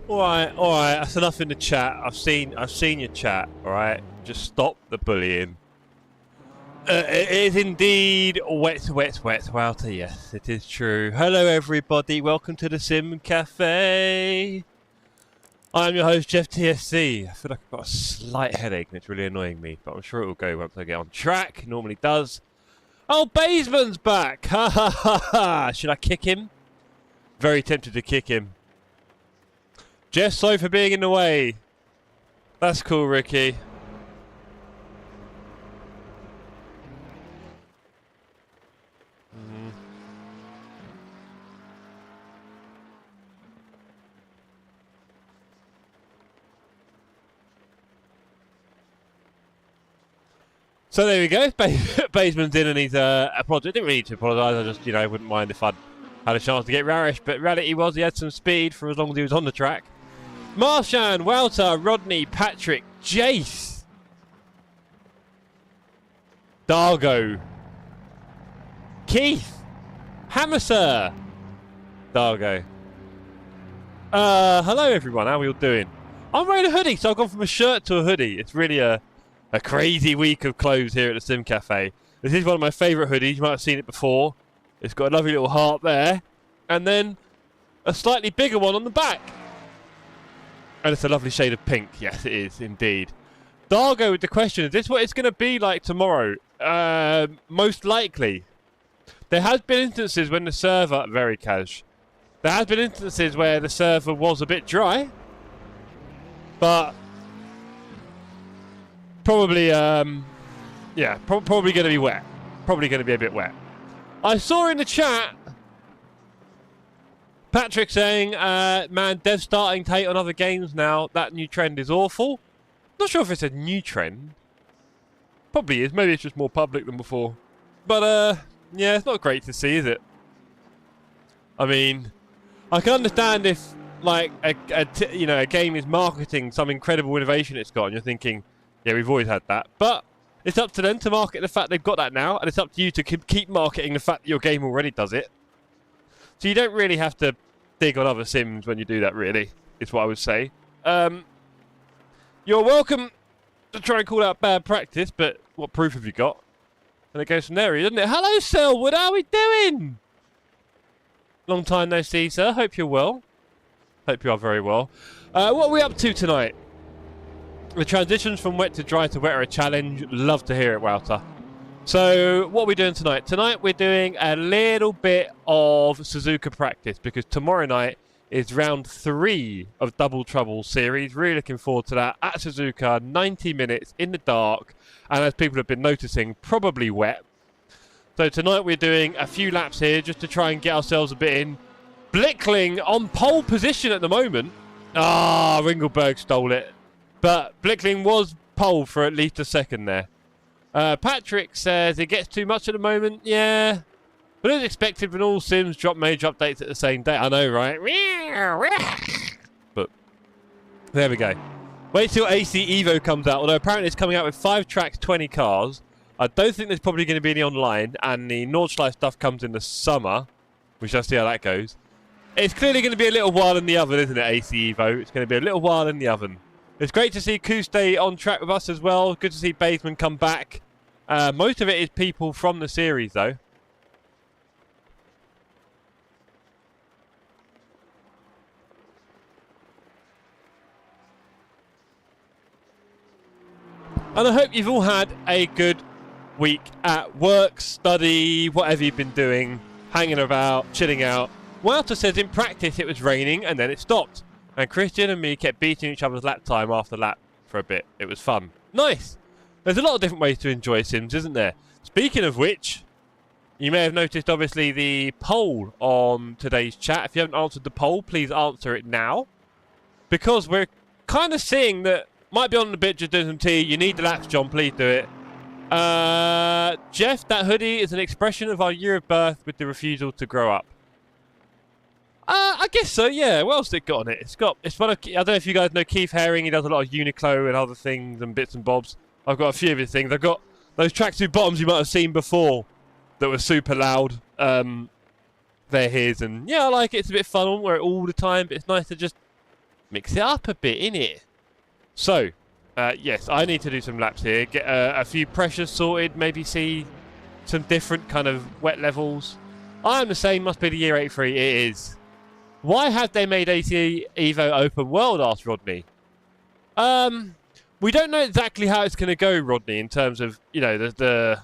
All right. That's enough in the chat. I've seen your chat. All right, just stop the bullying. It is indeed wet, Walter. Yes, it is true. Hello, everybody. Welcome to the Sim Cafe. I'm your host, Jeff TSC. I feel like I've got a slight headache and it's really annoying me, but I'm sure it will go once I get on track. It normally does. Oh, Baseman's back! Ha ha ha ha! Should I kick him? Very tempted to kick him. Jeff, sorry for being in the way. That's cool, Ricky. So there we go. Baseman's in and he's apologized. Didn't really need to apologise. I just, wouldn't mind if I'd had a chance to get Rarish. But reality was he had some speed for as long as he was on the track. Marshan, Walter, Rodney, Patrick, Jace, Dargo, Keith, Hammerser, Dargo. Hello everyone. How are we all doing? I'm wearing a hoodie, so I've gone from a shirt to a hoodie. It's really a crazy week of clothes here at the Sim Cafe. This is one of my favourite hoodies. You might have seen it before. It's got a lovely little heart there. And then a slightly bigger one on the back. And it's a lovely shade of pink. Yes, it is indeed. Dargo with the question, is this what it's going to be like tomorrow? Most likely. There has been instances when the server... Very cash. There has been instances where the server was a bit dry. But... Probably, probably going to be wet. Probably going to be a bit wet. I saw in the chat Patrick saying, man, devs starting to hate on other games now. That new trend is awful. Not sure if it's a new trend. Probably is. Maybe it's just more public than before. But, yeah, it's not great to see, is it? I mean, I can understand if, like, a game is marketing some incredible innovation it's got, and you're thinking, yeah, we've always had that. But it's up to them to market the fact they've got that now, and it's up to you to keep marketing the fact that your game already does it. So you don't really have to dig on other Sims when you do that, really, is what I would say. You're welcome to try and call out bad practice, but what proof have you got? And it goes from there, doesn't it? Hello, Selwood, how are we doing? Long time no see, sir. Hope you're well. Hope you are very well. What are we up to tonight? The transitions from wet to dry to wet are a challenge. Love to hear it, Walter. So, what are we doing tonight? Tonight we're doing a little bit of Suzuka practice because tomorrow night is round 3 of Double Trouble series. Really looking forward to that. At Suzuka, 90 minutes in the dark, and as people have been noticing, probably wet. So tonight we're doing a few laps here just to try and get ourselves a bit in. Blickling on pole position at the moment. Ah, Ringelberg stole it. But Blickling was pole for at least a second there. Patrick says it gets too much at the moment. Yeah. But as expected when all Sims drop major updates at the same day. I know, right? But there we go. Wait till AC Evo comes out. Although apparently it's coming out with 5 tracks, 20 cars. I don't think there's probably going to be any online. And the Nordschleife stuff comes in the summer. We shall see how that goes. It's clearly going to be a little while in the oven, isn't it, AC Evo? It's going to be a little while in the oven. It's great to see Koo stay on track with us as well. Good to see Baseman come back. Most of it is people from the series, though. And I hope you've all had a good week at work, study, whatever you've been doing, hanging about, chilling out. Walter says in practice it was raining and then it stopped. And Christian and me kept beating each other's lap time after lap for a bit. It was fun. Nice! There's a lot of different ways to enjoy Sims, isn't there? Speaking of which, you may have noticed, obviously, the poll on today's chat. If you haven't answered the poll, please answer it now. Because we're kind of seeing that, might be on the bit just doing some tea. You need the laps, John. Please do it. Jeff, that hoodie is an expression of our year of birth with the refusal to grow up. I guess so, yeah. What else has it got on it? It's one of, I don't know if you guys know Keith Haring. He does a lot of Uniqlo and other things and bits and bobs. I've got a few of his things. I've got those tracksuit bottoms you might have seen before that were super loud. They're his, and yeah, I like it. It's a bit fun. I won't wear it all the time, but it's nice to just mix it up a bit, innit? So, yes, I need to do some laps here, get a few pressures sorted, maybe see some different kind of wet levels. I am the same, must be the year 83, it is. Why have they made AC Evo open world, asked Rodney. We don't know exactly how it's going to go, Rodney, in terms of, you know, the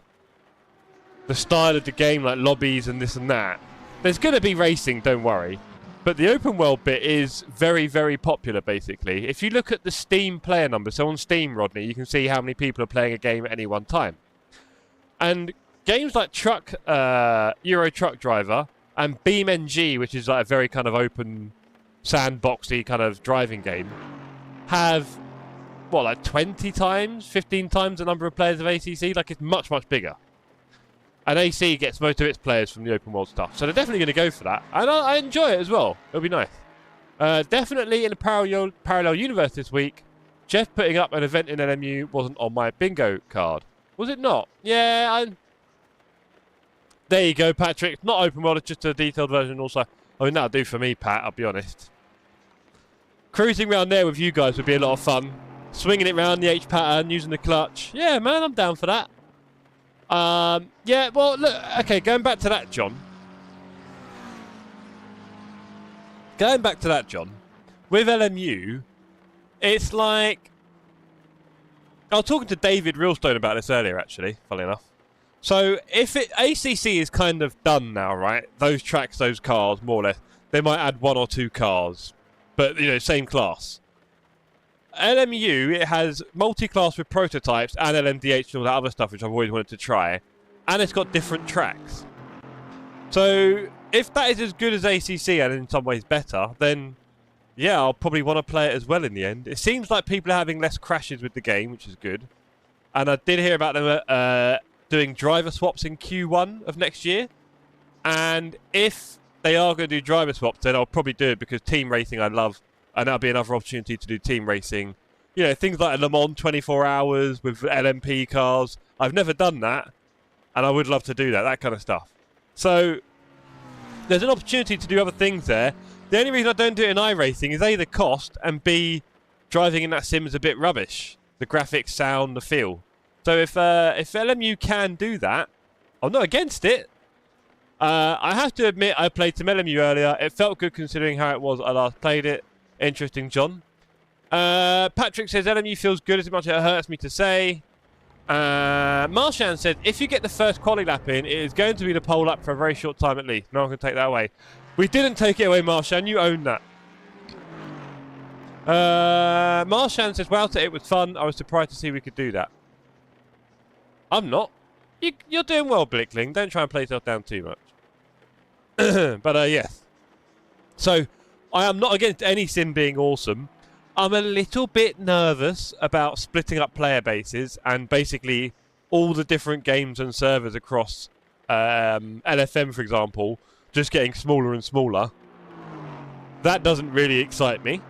style of the game, like lobbies and this and that. There's going to be racing, don't worry. But the open world bit is very, very popular, basically. If you look at the Steam player numbers, so on Steam, Rodney, you can see how many people are playing a game at any one time. And games like Euro Truck Driver and BeamNG, which is like a very kind of open, sandboxy kind of driving game, have, what, like 20 times, 15 times the number of players of ACC? Like, it's much, much bigger. And AC gets most of its players from the open world stuff. So they're definitely going to go for that. And I enjoy it as well. It'll be nice. Definitely in a parallel universe this week, Jeff putting up an event in LMU wasn't on my bingo card. Was it not? Yeah, there you go, Patrick. Not open world, it's just a detailed version also. I mean, that'll do for me, Pat, I'll be honest. Cruising around there with you guys would be a lot of fun. Swinging it around the H pattern, using the clutch. Yeah, man, I'm down for that. Yeah, well, look, okay, going back to that, John. With LMU, it's like... I was talking to David Realstone about this earlier, actually, funnily enough. So, if ACC is kind of done now, right? Those tracks, those cars, more or less. They might add 1 or 2 cars. But, you know, same class. LMU, it has multi-class with prototypes and LMDH and all that other stuff, which I've always wanted to try. And it's got different tracks. So, if that is as good as ACC and in some ways better, then, yeah, I'll probably want to play it as well in the end. It seems like people are having less crashes with the game, which is good. And I did hear about them doing driver swaps in Q1 of next year. And if they are going to do driver swaps, then I'll probably do it because team racing I love. And that'll be another opportunity to do team racing. You know, things like a Le Mans 24 hours with LMP cars. I've never done that. And I would love to do that kind of stuff. So, there's an opportunity to do other things there. The only reason I don't do it in iRacing is A, the cost, and B, driving in that sim is a bit rubbish. The graphics, sound, the feel. So if LMU can do that, I'm not against it. I have to admit, I played some LMU earlier. It felt good considering how it was I last played it. Interesting, John. Patrick says LMU feels good as much as it hurts me to say. Marshan said, if you get the first quali lap in, it is going to be the pole lap for a very short time at least. No one can take that away. We didn't take it away, Marshan. You own that. Marshan says, well, it was fun. I was surprised to see we could do that. I'm not. You're doing well, Blickling. Don't try and play yourself down too much. But, yes. So, I am not against any sim being awesome. I'm a little bit nervous about splitting up player bases and basically all the different games and servers across LFM, for example, just getting smaller and smaller. That doesn't really excite me.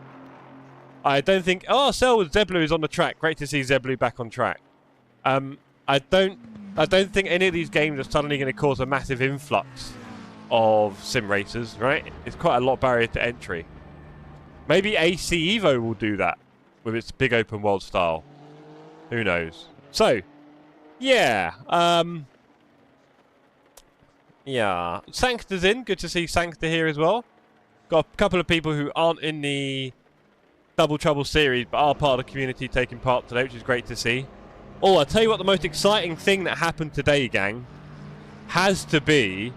I don't think... Oh, Selwood Zeblu is on the track. Great to see Zeblu back on track. I don't think any of these games are suddenly going to cause a massive influx of sim racers, right? It's quite a lot barrier to entry. Maybe AC Evo will do that with its big open world style. Who knows? So, yeah. Yeah. Sancta's in. Good to see Sancta here as well. Got a couple of people who aren't in the Double Trouble series but are part of the community taking part today, which is great to see. Oh, I'll tell you what, the most exciting thing that happened today, gang, has to be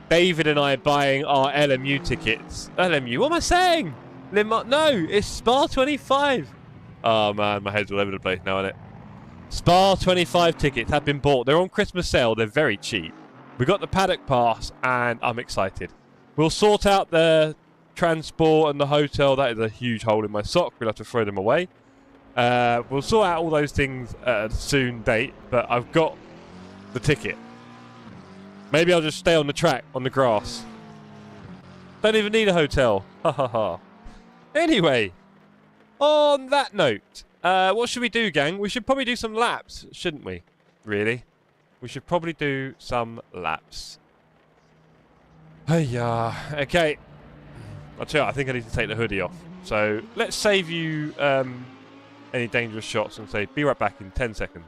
David and I buying our LMU tickets. LMU? What am I saying? No, it's Spa 25. Oh, man, my head's all over the place now, isn't it? Spa 25 tickets have been bought. They're on Christmas sale. They're very cheap. We got the paddock pass, and I'm excited. We'll sort out the transport and the hotel. That is a huge hole in my sock. We'll have to throw them away. We'll sort out all those things at a soon date, but I've got the ticket. Maybe I'll just stay on the track, on the grass. Don't even need a hotel. Ha ha ha. Anyway, on that note, what should we do, gang? We should probably do some laps, shouldn't we? Really? We should probably do some laps. Hey, okay. I'll tell you what, I think I need to take the hoodie off. So let's save you any dangerous shots and say, be right back in 10 seconds.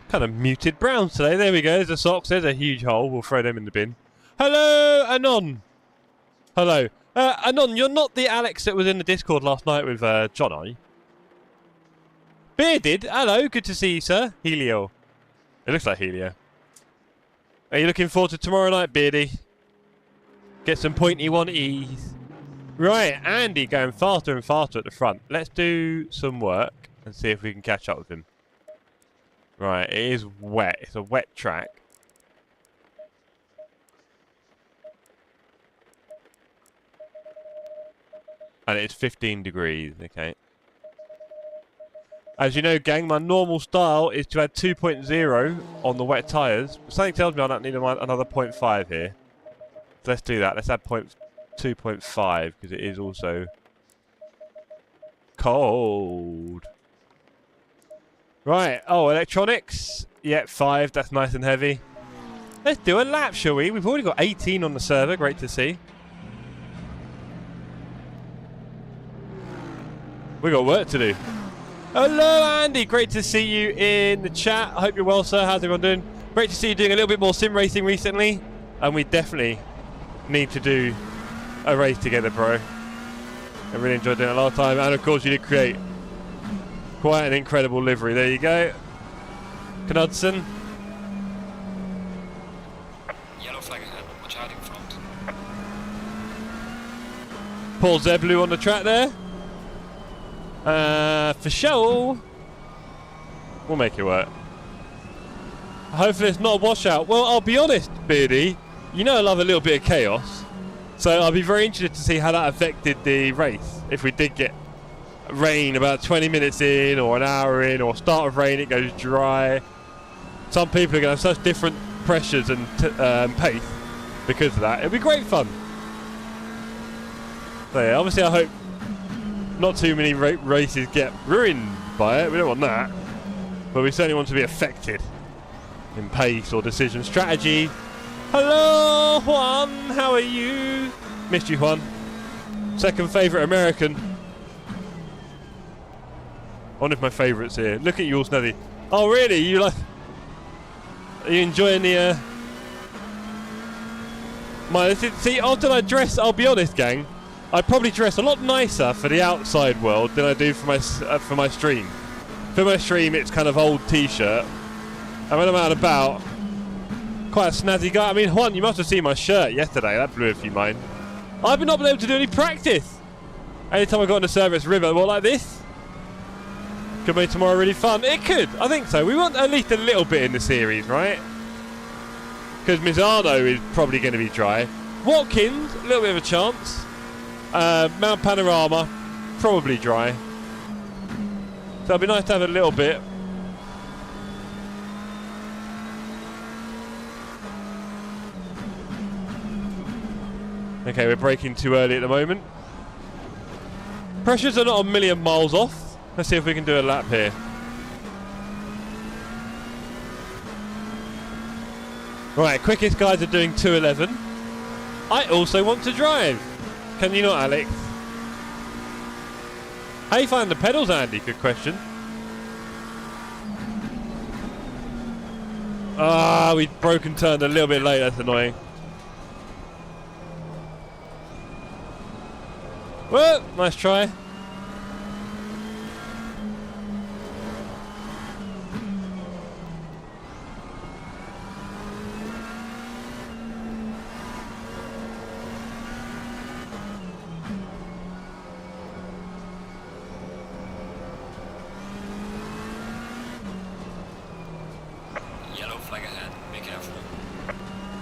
Kind of muted browns today. There we go. There's the socks. There's a huge hole. We'll throw them in the bin. Hello, Anon. Hello. Anon, you're not the Alex that was in the Discord last night with John, are you? Bearded. Hello. Good to see you, sir. Helio. It looks like Helio. Are you looking forward to tomorrow night, Beardy? Get some pointy one-ease. Right, Andy going faster and faster at the front. Let's do some work and see if we can catch up with him. Right, it is wet. It's a wet track. And it's 15 degrees, okay. As you know, gang, my normal style is to add 2.0 on the wet tyres. Something tells me I don't need another 0.5 here. So let's do that. Let's add 2.5 because it is also cold. Right, oh, electronics. Yeah, 5, that's nice and heavy. Let's do a lap, shall we? We've already got 18 on the server, great to see. We got work to do. Hello, Andy, great to see you in the chat. I hope you're well, sir. How's everyone doing? Great to see you doing a little bit more sim racing recently. And we definitely need to do a race together, bro. I really enjoyed doing it last time. And of course, you did create quite an incredible livery. There you go. Knudsen. Yellow flag ahead. Watch out in front. Paul Zeblu on the track there. For sure. We'll make it work. Hopefully it's not a washout. Well, I'll be honest, Beardy. You know I love a little bit of chaos. So I'll be very interested to see how that affected the race. If we did get rain about 20 minutes in or an hour in, or start of rain it goes dry. Some people are going to have such different pressures and pace because of that. It'll be great fun. So yeah, obviously I hope not too many races get ruined by it. We don't want that. But we certainly want to be affected in pace or decision strategy. Hello, Juan. How are you? Missed you, Juan. Second favourite American. One of my favourites here. Look at you all snazzy. Oh, really? You like... Are you enjoying the... See, after I dress, I'll be honest, gang. I probably dress a lot nicer for the outside world than I do for my stream. For my stream, it's kind of old t-shirt. And when I'm out and about, quite a snazzy guy. I mean, Juan, you must have seen my shirt yesterday. That blew a few mind. I've not been able to do any practice. Anytime I got on the service river, well, like this. Could make tomorrow really fun. It could. I think so. We want at least a little bit in the series, right? Because Misano is probably going to be dry. Watkins, a little bit of a chance. Mount Panorama, probably dry. So it'd be nice to have a little bit. Okay, we're braking too early at the moment. Pressures are not a million miles off. Let's see if we can do a lap here. Right, quickest guys are doing 2:11. I also want to drive. Can you not, Alex? How you find the pedals, Andy? Good question. Ah, we broke and turned a little bit late. That's annoying. Well, nice try.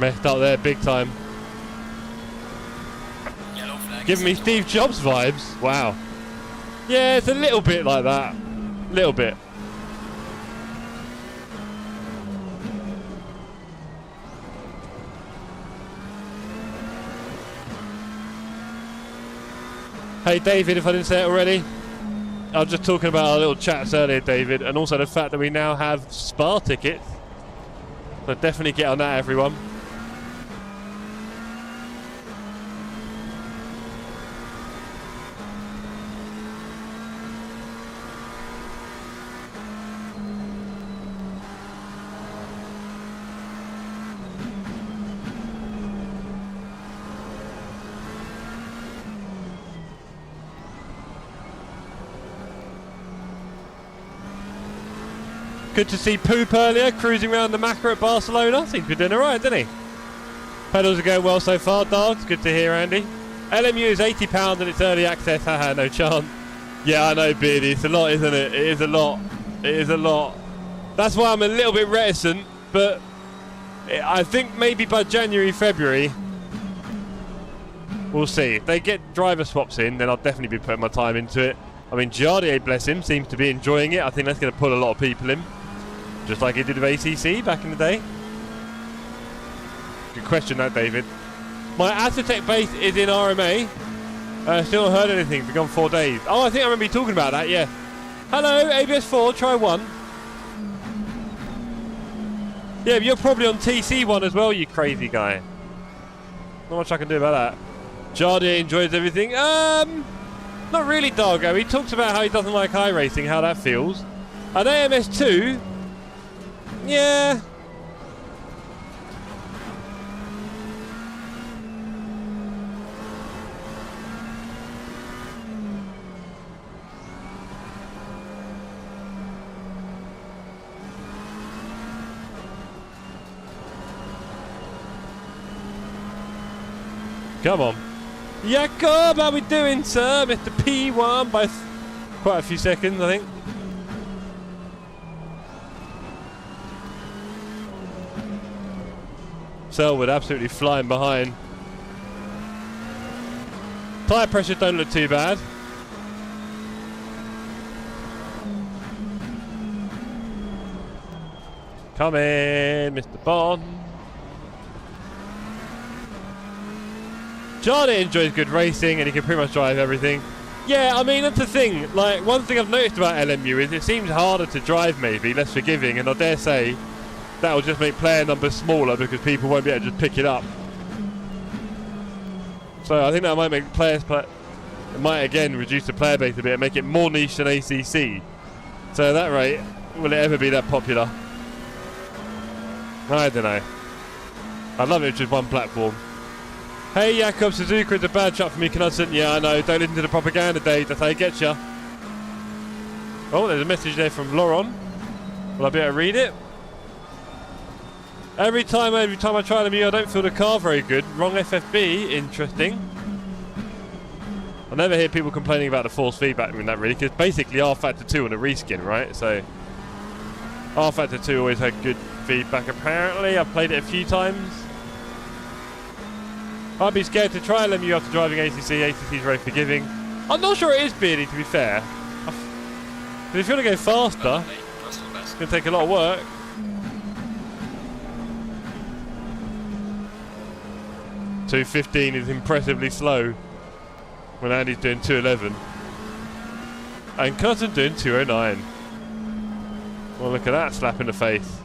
Messed up there big time. Giving me Steve Jobs vibes. Wow. Yeah, it's a little bit like that. Little bit. Hey David, if I didn't say it already. I was just talking about our little chats earlier, David, and also the fact that we now have Spa tickets. So definitely get on that, everyone. Good to see Poop earlier, cruising around the Macca at Barcelona. Seems to be doing alright, doesn't he? Pedals are going well so far, Dogs. Good to hear, Andy. LMU is £80 and it's early access. Haha, no chance. Yeah, I know, Beardy. It's a lot, isn't it? It is a lot. It is a lot. That's why I'm a little bit reticent, but I think maybe by January, February, we'll see. If they get driver swaps in, then I'll definitely be putting my time into it. I mean, Jardier, bless him, seems to be enjoying it. I think that's going to pull a lot of people in. Just like he did with ACC back in the day. Good question, that, David. My Assetto base is in RMA. Still not heard anything. Been gone 4 days. Oh, I think I remember you talking about that, yeah. Hello, ABS4, try 1. Yeah, but you're probably on TC1 as well, you crazy guy. Not much I can do about that. Jardier enjoys everything. Not really, Dargo. He talks about how he doesn't like iRacing, how that feels. And AMS2, yeah. Come on. Jacob, how we doing, sir? Mr. P1 by quite a few seconds, I think. Selwood absolutely flying behind. Tyre pressures don't look too bad. Come in, Mr. Bond. Jardier enjoys good racing and he can pretty much drive everything. Yeah, I mean, that's the thing. Like, one thing I've noticed about LMU is it seems harder to drive, maybe, less forgiving, and I dare say that will just make player numbers smaller because people won't be able to just pick it up. So I think that might make players it might again reduce the player base a bit and make it more niche than ACC. So at that rate, will it ever be that popular? I don't know. I'd love it if just one platform. Hey Jakob, Suzuka is a bad shot for me, Knudsen. Yeah, I know. Don't listen to the propaganda, Dave. That's how you get ya. Oh, there's a message there from Lauren. Will I be able to read it? Every time I try them, I don't feel the car very good. Wrong FFB. Interesting. I never hear people complaining about the force feedback in that really, because basically R Factor 2 on a reskin, right? So R Factor 2 always had good feedback apparently. I've played it a few times. I'd be scared to try LMU after driving ACC. ACC's very forgiving. I'm not sure it is, Beardy, to be fair. But if you want to go faster, it's going to take a lot of work. .215 is impressively slow when Andy's doing 211. And Cousin doing 209. Well, look at that slap in the face.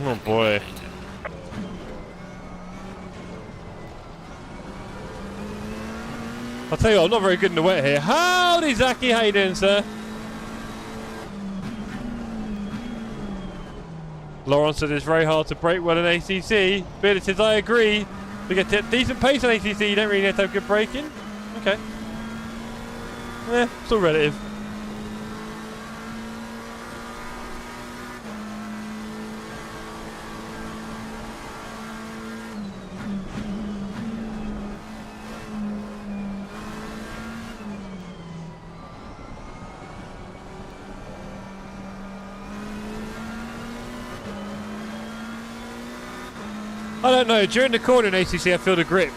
Oh boy. I'll tell you what, I'm not very good in the wet here. Howdy, Zachy, how you doing, sir? Lawrence said it's very hard to brake well in ACC. Billy says, I agree. We get a decent pace on ACC, you don't really have to have good braking. Okay. It's all relative. I don't know. During the corner in ACC, I feel the grip.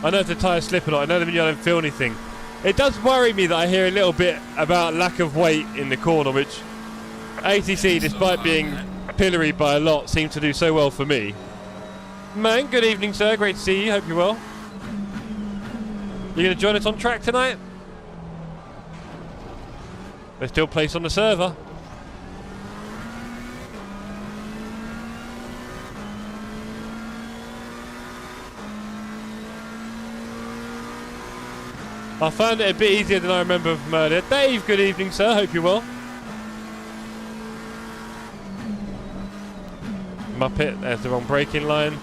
I know if the tyres slip or not. I know that when you don't feel anything. It does worry me that I hear a little bit about lack of weight in the corner, which ACC, despite being pilloried by a lot, seems to do so well for me. Man, good evening, sir. Great to see you. Hope you're well. You going to join us on track tonight? There's still place on the server. I found it a bit easier than I remember from earlier. Dave, good evening, sir. Hope you're well. Muppet, there's the wrong braking line.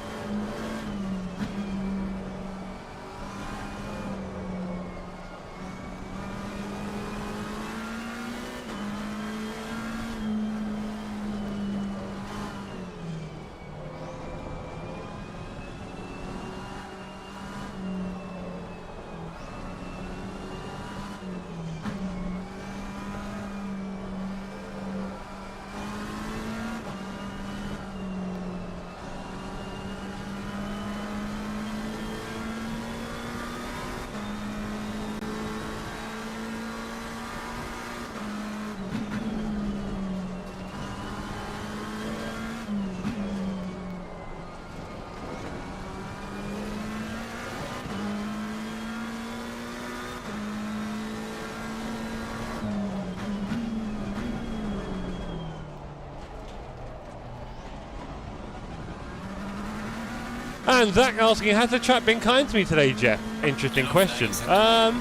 And Zach asking, has the track been kind to me today, Jeff? Interesting question. I've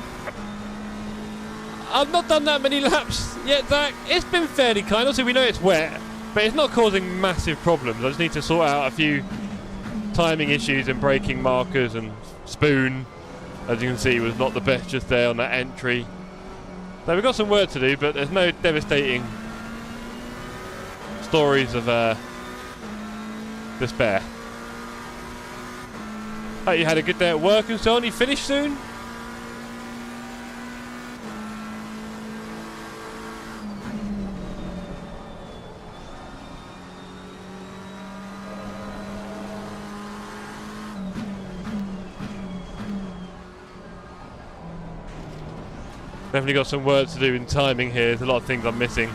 not done that many laps yet, Zach. It's been fairly kind. Also, we know it's wet, but it's not causing massive problems. I just need to sort out a few timing issues and braking markers, and spoon, as you can see, was not the best just there on that entry. So we've got some work to do, but there's no devastating stories of despair. Oh, you had a good day at work and so on. You finished soon? Definitely got some work to do in timing here. There's a lot of things I'm missing.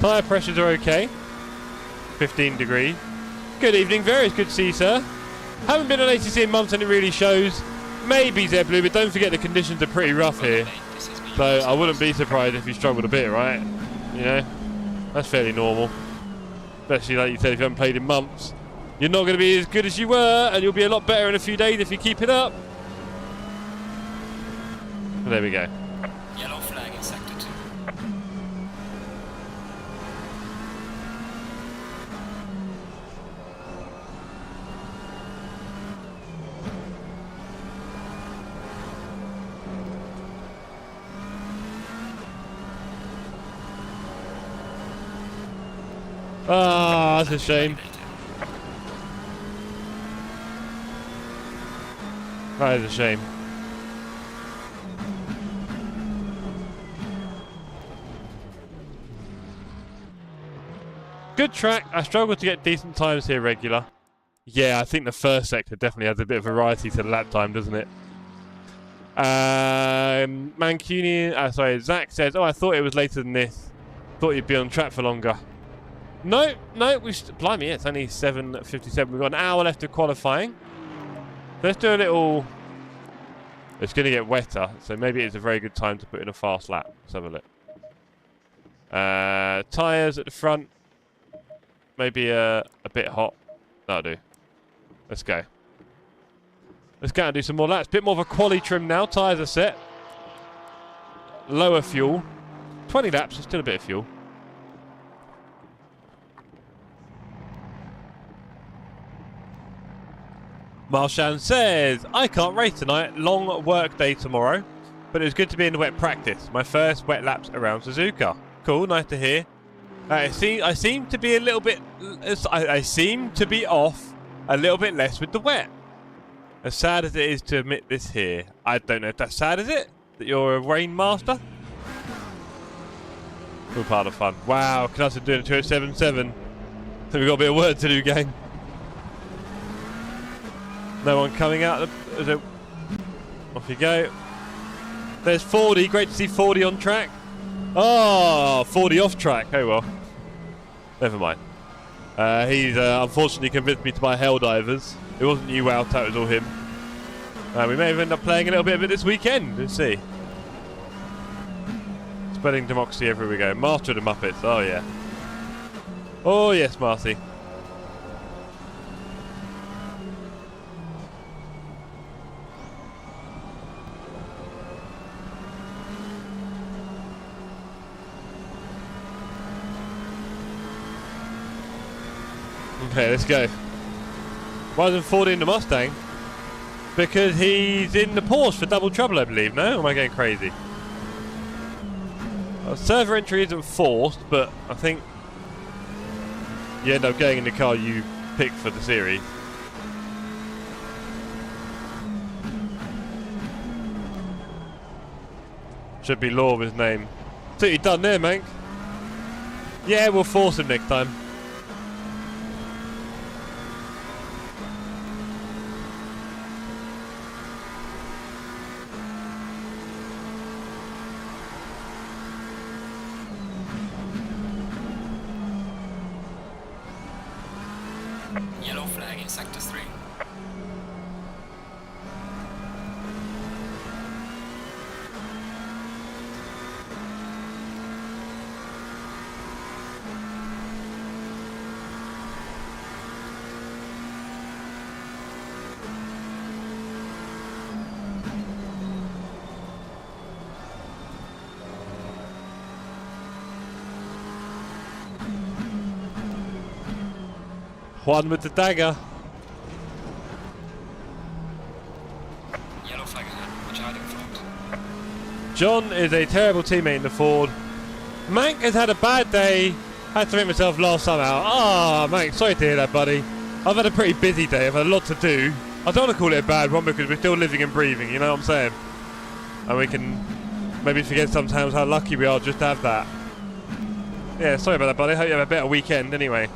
Tyre pressures are okay. 15 degrees. Good evening, very good to see you, sir. Haven't been on ACC in months and it really shows. Maybe Zeblu, but don't forget the conditions are pretty rough here. So I wouldn't be surprised if you struggled a bit, right? You know, that's fairly normal. Especially like you said, if you haven't played in months. You're not going to be as good as you were, and you'll be a lot better in a few days if you keep it up. But there we go. Yellow flag in sector 2. Ah, that's a shame. That is a shame. Good track. I struggled to get decent times here regular. Yeah, I think the first sector definitely has a bit of variety to the lap time, doesn't it? Mancunian, sorry, Zach says, oh, I thought it was later than this. Thought you'd be on track for longer. No, blimey, yeah, it's only 7:57. We've got an hour left of qualifying. Let's do a little... It's going to get wetter, so maybe it's a very good time to put in a fast lap. Let's have a look. Tyres at the front. Maybe a bit hot. That'll do. Let's go. Let's go and do some more laps. Bit more of a quali trim now. Tyres are set. Lower fuel. 20 laps, there's still a bit of fuel. Marshan says, I can't race tonight, long work day tomorrow, but it was good to be in the wet practice. My first wet laps around Suzuka. Cool, nice to hear. I seem to be a little bit, I seem to be off a little bit less with the wet. As sad as it is to admit this here, I don't know if that's sad, is it? That you're a rain master? All part of fun. Wow, Knuss are doing a 207.7. So we've got a bit of work to do, gang. No one coming out. Off you go. There's 40. Great to see 40 on track. Oh, 40 off track. Oh well. Never mind. He's unfortunately convinced me to buy Helldivers. It wasn't you, Wow, it was all him. We may have ended up playing a little bit of it this weekend. Let's see. Spreading democracy everywhere we go. Master of the Muppets. Oh yeah. Oh yes, Marcy. Okay, let's go. Why isn't Ford in the Mustang? Because he's in the Porsche for double trouble, I believe. No? Or am I getting crazy? Server entry isn't forced, but I think you end up getting in the car you pick for the series. Should be Law of his name. So you're done there, mate. Yeah, we'll force him next time. Yellow flag in sector 3. One with the dagger. Yellow flag ahead. Watch out in front. John is a terrible teammate in the Ford. Mank has had a bad day. Had to make myself laugh somehow. Ah, Mank, sorry to hear that, buddy. I've had a pretty busy day. I've had a lot to do. I don't want to call it a bad one because we're still living and breathing, you know what I'm saying? And we can maybe forget sometimes how lucky we are just to have that. Yeah, sorry about that, buddy. Hope you have a better weekend anyway.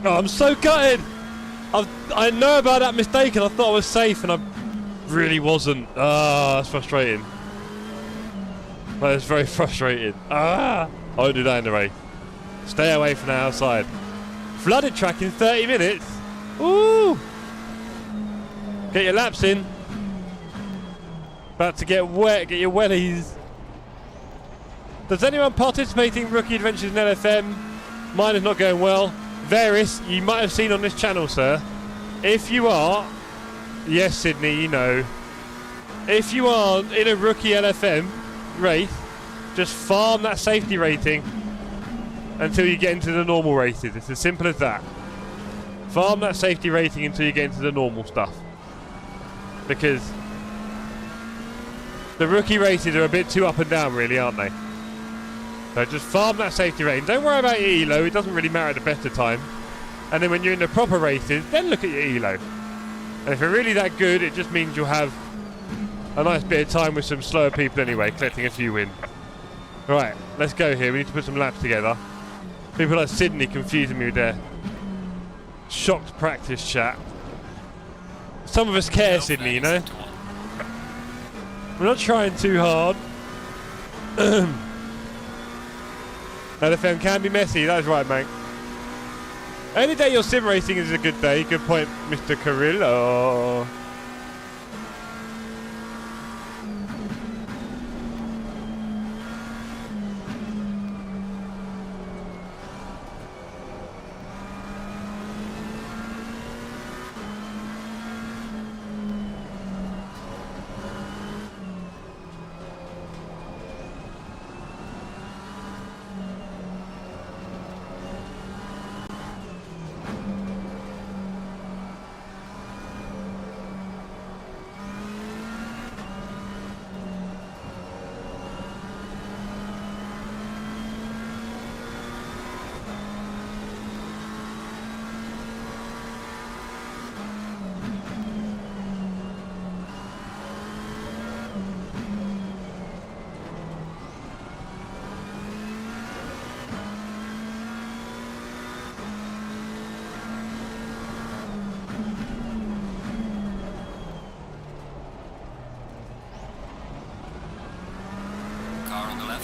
Oh, I'm so gutted. I know about that mistake and I thought I was safe and I really wasn't. Ah, that's frustrating. That is very frustrating. Ah, I won't do that in the race. Stay away from the outside. Flooded track in 30 minutes. Ooh. Get your laps in. About to get wet. Get your wellies. Does anyone participating in Rookie Adventures in LFM? Mine is not going well. Varys, you might have seen on this channel, sir. If you are, yes, Sydney, you know. If you are in a rookie LFM race, just farm that safety rating until you get into the normal races. It's as simple as that. Farm that safety rating until you get into the normal stuff. Because the rookie races are a bit too up and down, really, aren't they? So just farm that safety rating. Don't worry about your ELO. It doesn't really matter at the best of time. And then when you're in the proper races, then look at your ELO. And if you're really that good, it just means you'll have a nice bit of time with some slower people anyway, collecting a few wins. Right, let's go here. We need to put some laps together. People like Sydney confusing me with their shocked practice chat. Some of us care, Sydney, you know? We're not trying too hard. LFM can be messy, that's right, mate. Any day you're sim racing is a good day. Good point, Mr. Carrillo.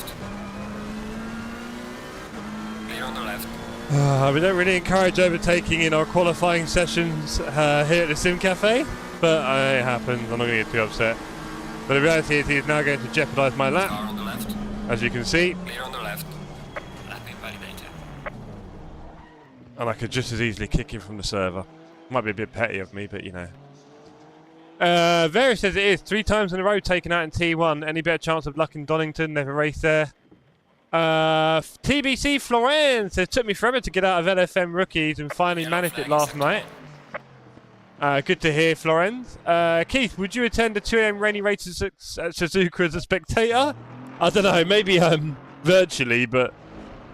left. Clear on the left. We don't really encourage overtaking in our qualifying sessions here at the Sim Cafe, but it happens. I'm not going to get too upset. But the reality is he's now going to jeopardise my lap, Car on the left. as you can see. Clear on the left. Lapping validated. And I could just as easily kick him from the server. Might be a bit petty of me, but you know. Varys says it is 3 times in a row taken out in T1. Any better chance of luck in Donington? Never raced there. TBC Florence. It took me forever to get out of LFM rookies and finally managed it last night. Good to hear, Florence. Keith, would you attend the 2 AM rainy races at Suzuka as a spectator? I don't know, maybe virtually, but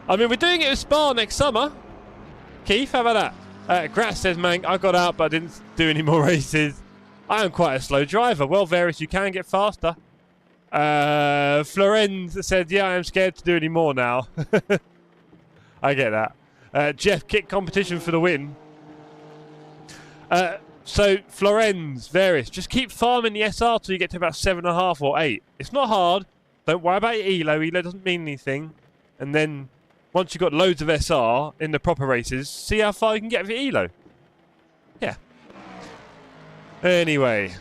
I mean, we're doing it at Spa next summer. Keith, how about that? Grat says, man, I got out, but I didn't do any more races. I am quite a slow driver. Well, Varys, you can get faster. Florenz said, yeah, I am scared to do any more now. I get that. Jeff, kick competition for the win. So, Florenz, Varys, just keep farming the SR till you get to about 7.5 or 8. It's not hard. Don't worry about your ELO. ELO doesn't mean anything. And then, once you've got loads of SR in the proper races, see how far you can get with your ELO. Yeah. Anyway.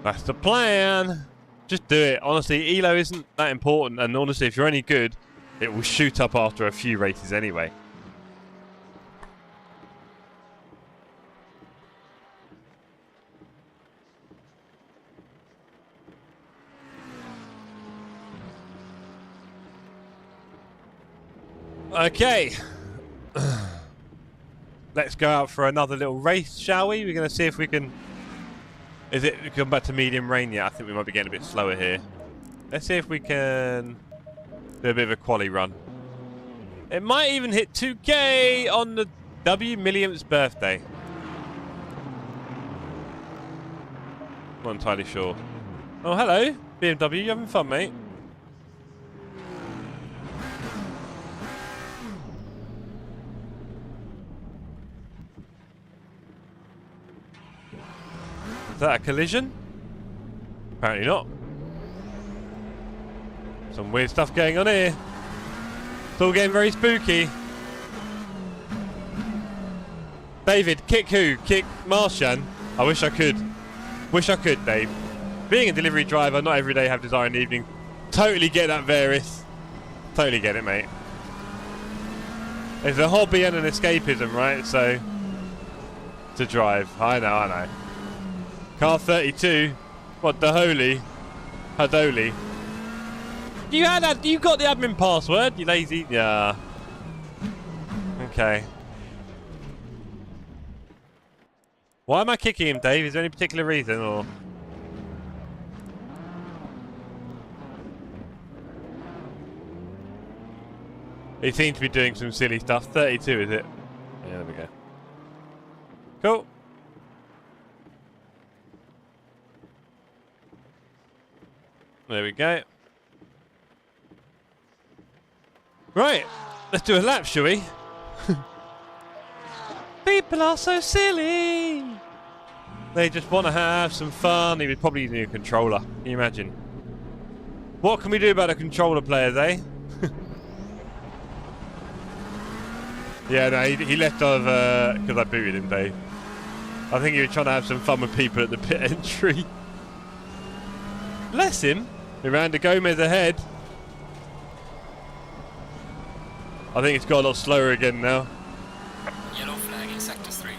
That's the plan. Just do it. Honestly, ELO isn't that important, and honestly, if you're any good, it will shoot up after a few races anyway. Okay. Let's go out for another little race, shall we? We're going to see if we can... Is it come back to medium rain yet? I think we might be getting a bit slower here. Let's see if we can do a bit of a quali run. It might even hit 2K on the W millionth birthday. Not entirely sure. Oh, hello, BMW. You having fun, mate? Is that a collision? Apparently not. Some weird stuff going on here. It's all getting very spooky. David, kick who? Kick Marshan? I wish I could. Wish I could, Dave. Being a delivery driver, not every day have desire in the evening. Totally get that, Varys. Totally get it, mate. It's a hobby and an escapism, right? So, to drive. I know, I know. Car 32. What, the holy? Hadoli. You had that. You got the admin password, you lazy. Yeah. Okay. Why am I kicking him, Dave? Is there any particular reason, or? He seems to be doing some silly stuff. 32, is it? Yeah, there we go. Cool. There we go. Right, let's do a lap, shall we? People are so silly. They just want to have some fun. He was probably using a controller. Can you imagine? What can we do about the controller players, eh? Yeah, no, he left off because I booted him, Dave. I think he was trying to have some fun with people at the pit entry. Bless him. Miranda Gomez ahead. I think it's got a lot slower again now. Yellow flag in sector 3.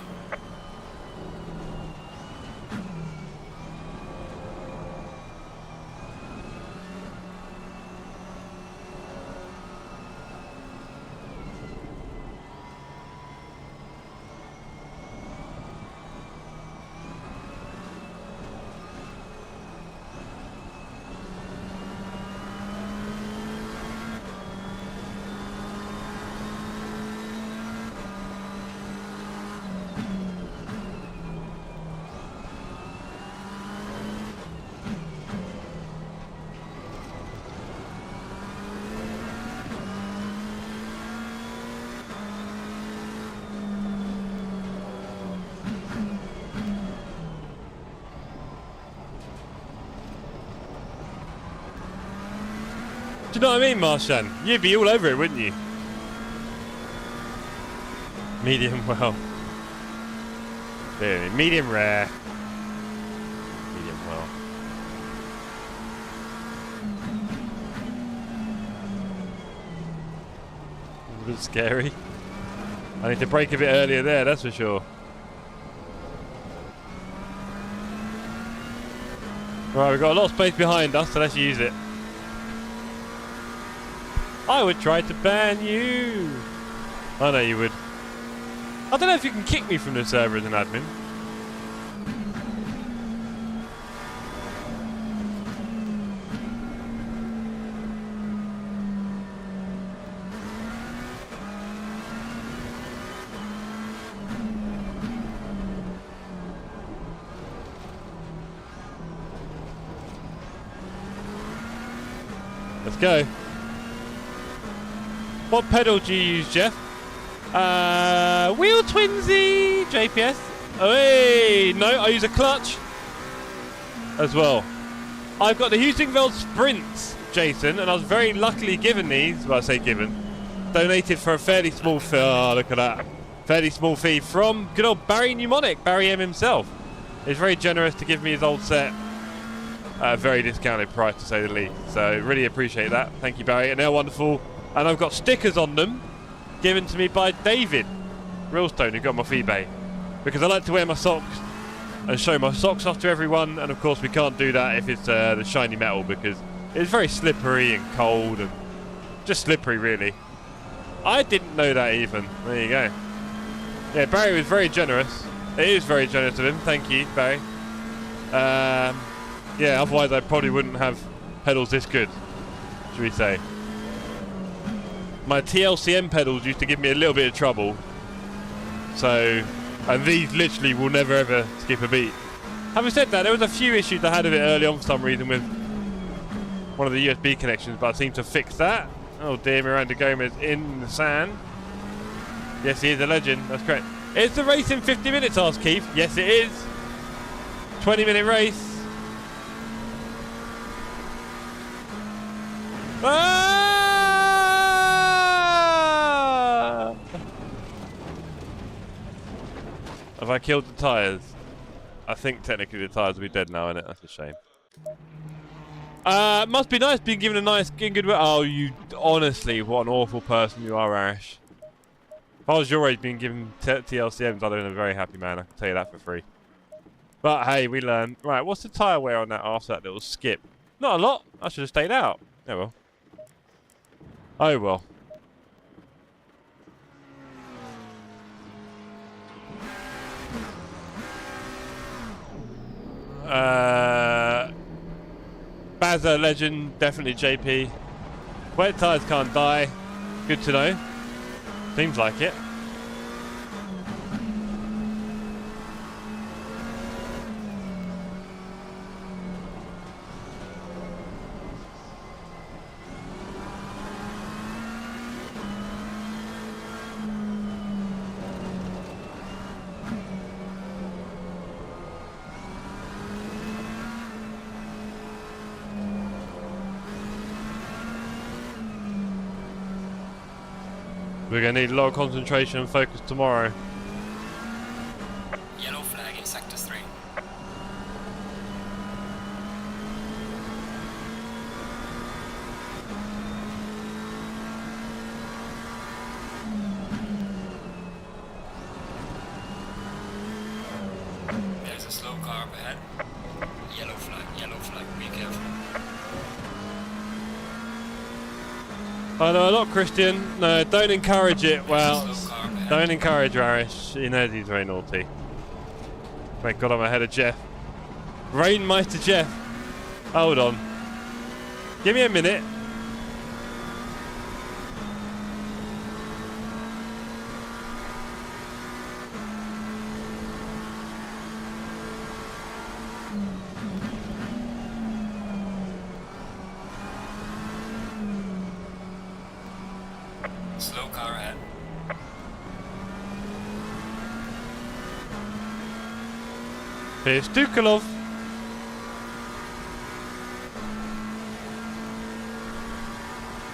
Do you know what I mean, Marshan? You'd be all over it, wouldn't you? Medium well. Medium rare. Medium well. A bit scary. I need to brake a bit earlier there, that's for sure. Right, we've got a lot of space behind us, so let's use it. I would try to ban you. I know you would. I don't know if you can kick me from the server as an admin. Let's go. What pedal do you use, Jeff? Wheel Twinsy JPS. Oh, hey, no, I use a clutch as well. I've got the Heusinkveld Sprints, Jason, and I was very luckily given these. Well, I say given, donated for a fairly small fee. Oh, look at that, fairly small fee from good old Barry Mnemonic, Barry M himself. He's very generous to give me his old set at a very discounted price, to say the least. So really appreciate that. Thank you, Barry, and they're wonderful. And I've got stickers on them, given to me by David Realstone, who got them off eBay, because I like to wear my socks and show my socks off to everyone, and of course we can't do that if it's the shiny metal, because it's very slippery and cold and just slippery really. I didn't know that even. There you go. Yeah, Barry was very generous. It is very generous of him. Thank you, Barry. Yeah, otherwise I probably wouldn't have pedals this good, should we say. My TLCM pedals used to give me a little bit of trouble. So, and these literally will never ever skip a beat. Having said that, there was a few issues I had with it early on for some reason with one of the USB connections, but I seem to fix that. Oh dear, Miranda Gomez in the sand. Yes, he is a legend, that's correct. Is the race in 50 minutes, asked Keith? Yes, it is. 20-minute race. Ah! Have I killed the tyres? I think technically the tyres will be dead now, innit? That's a shame. Must be nice being given a nice good... Oh, you... Honestly, what an awful person you are, Ash. If I was your age being given TLCMs, I'd have been a very happy man. I can tell you that for free. But hey, we learn. Right, what's the tyre wear on that after that little skip? Not a lot. I should have stayed out. Oh well. Oh well. Bazza legend, definitely JP. Wet tyres can't die. Good to know. Seems like it. We're going to need a lot of concentration and focus tomorrow. Yellow flag in sector 3. There's a slow car up ahead. Yellow flag, be careful. I know a lot, Christian. No, don't encourage it. Well, don't encourage Arish. He knows he's very naughty. Thank God I'm ahead of Jeff. Rainmeister Jeff. Hold on. Give me a minute. Slow car ahead. Here's Tukalov.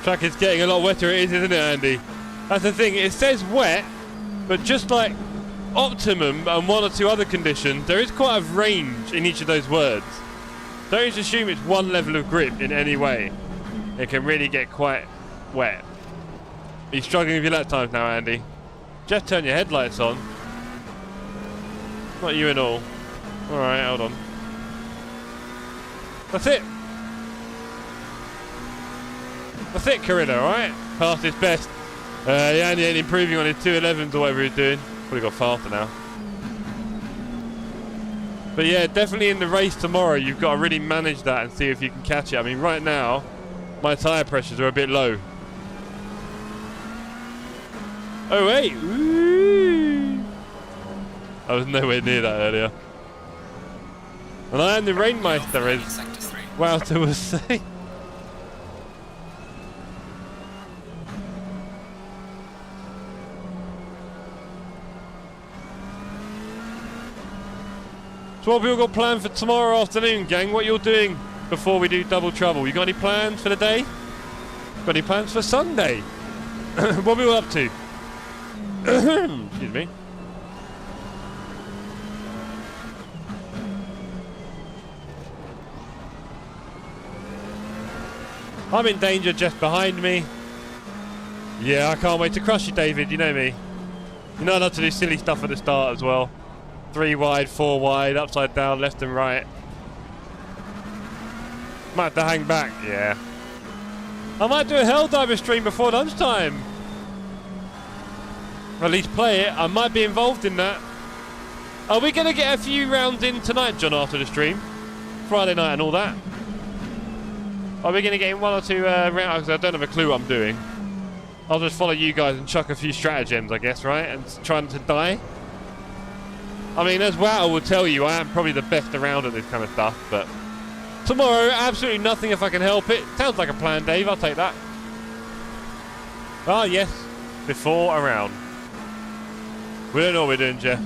Track is getting a lot wetter, it is, isn't it, Andy? That's the thing, it says wet, but just like optimum and one or two other conditions, there is quite a range in each of those words. Don't just assume it's one level of grip in any way. It can really get quite wet. Are you struggling with your lap times now, Andy? Just turn your headlights on. Not you and all. Alright, hold on. That's it. That's it, Carilla, alright? Past his best. Andy ain't improving on his 211s or whatever he's doing. Probably got faster now. But yeah, definitely in the race tomorrow, you've got to really manage that and see if you can catch it. I mean, right now, my tyre pressures are a bit low. Oh, wait. Ooh. I was nowhere near that earlier. And I am the Rainmeister, as Wouter was saying. So what have we all got planned for tomorrow afternoon, gang? What you're doing before we do double trouble? You got any plans for the day? Got any plans for Sunday? What are we all up to? Excuse me. I'm in danger just behind me. Yeah, I can't wait to crush you, David. You know me. You know how to do silly stuff at the start as well. 3 wide, 4 wide, upside down, left and right. Might have to hang back, yeah. I might do a Helldiver stream before lunchtime. Or at least play it. I might be involved in that. Are we going to get a few rounds in tonight, John, after the stream? Friday night and all that? Are we going to get in 1 or 2 rounds? I don't have a clue what I'm doing. I'll just follow you guys and chuck a few stratagems, I guess, right? And trying to die. I mean, as Wouter will tell you, I am probably the best around at this kind of stuff, but tomorrow, absolutely nothing if I can help it. Sounds like a plan, Dave. I'll take that. Ah, yes. Before a round. We don't know what we're doing, Jeff.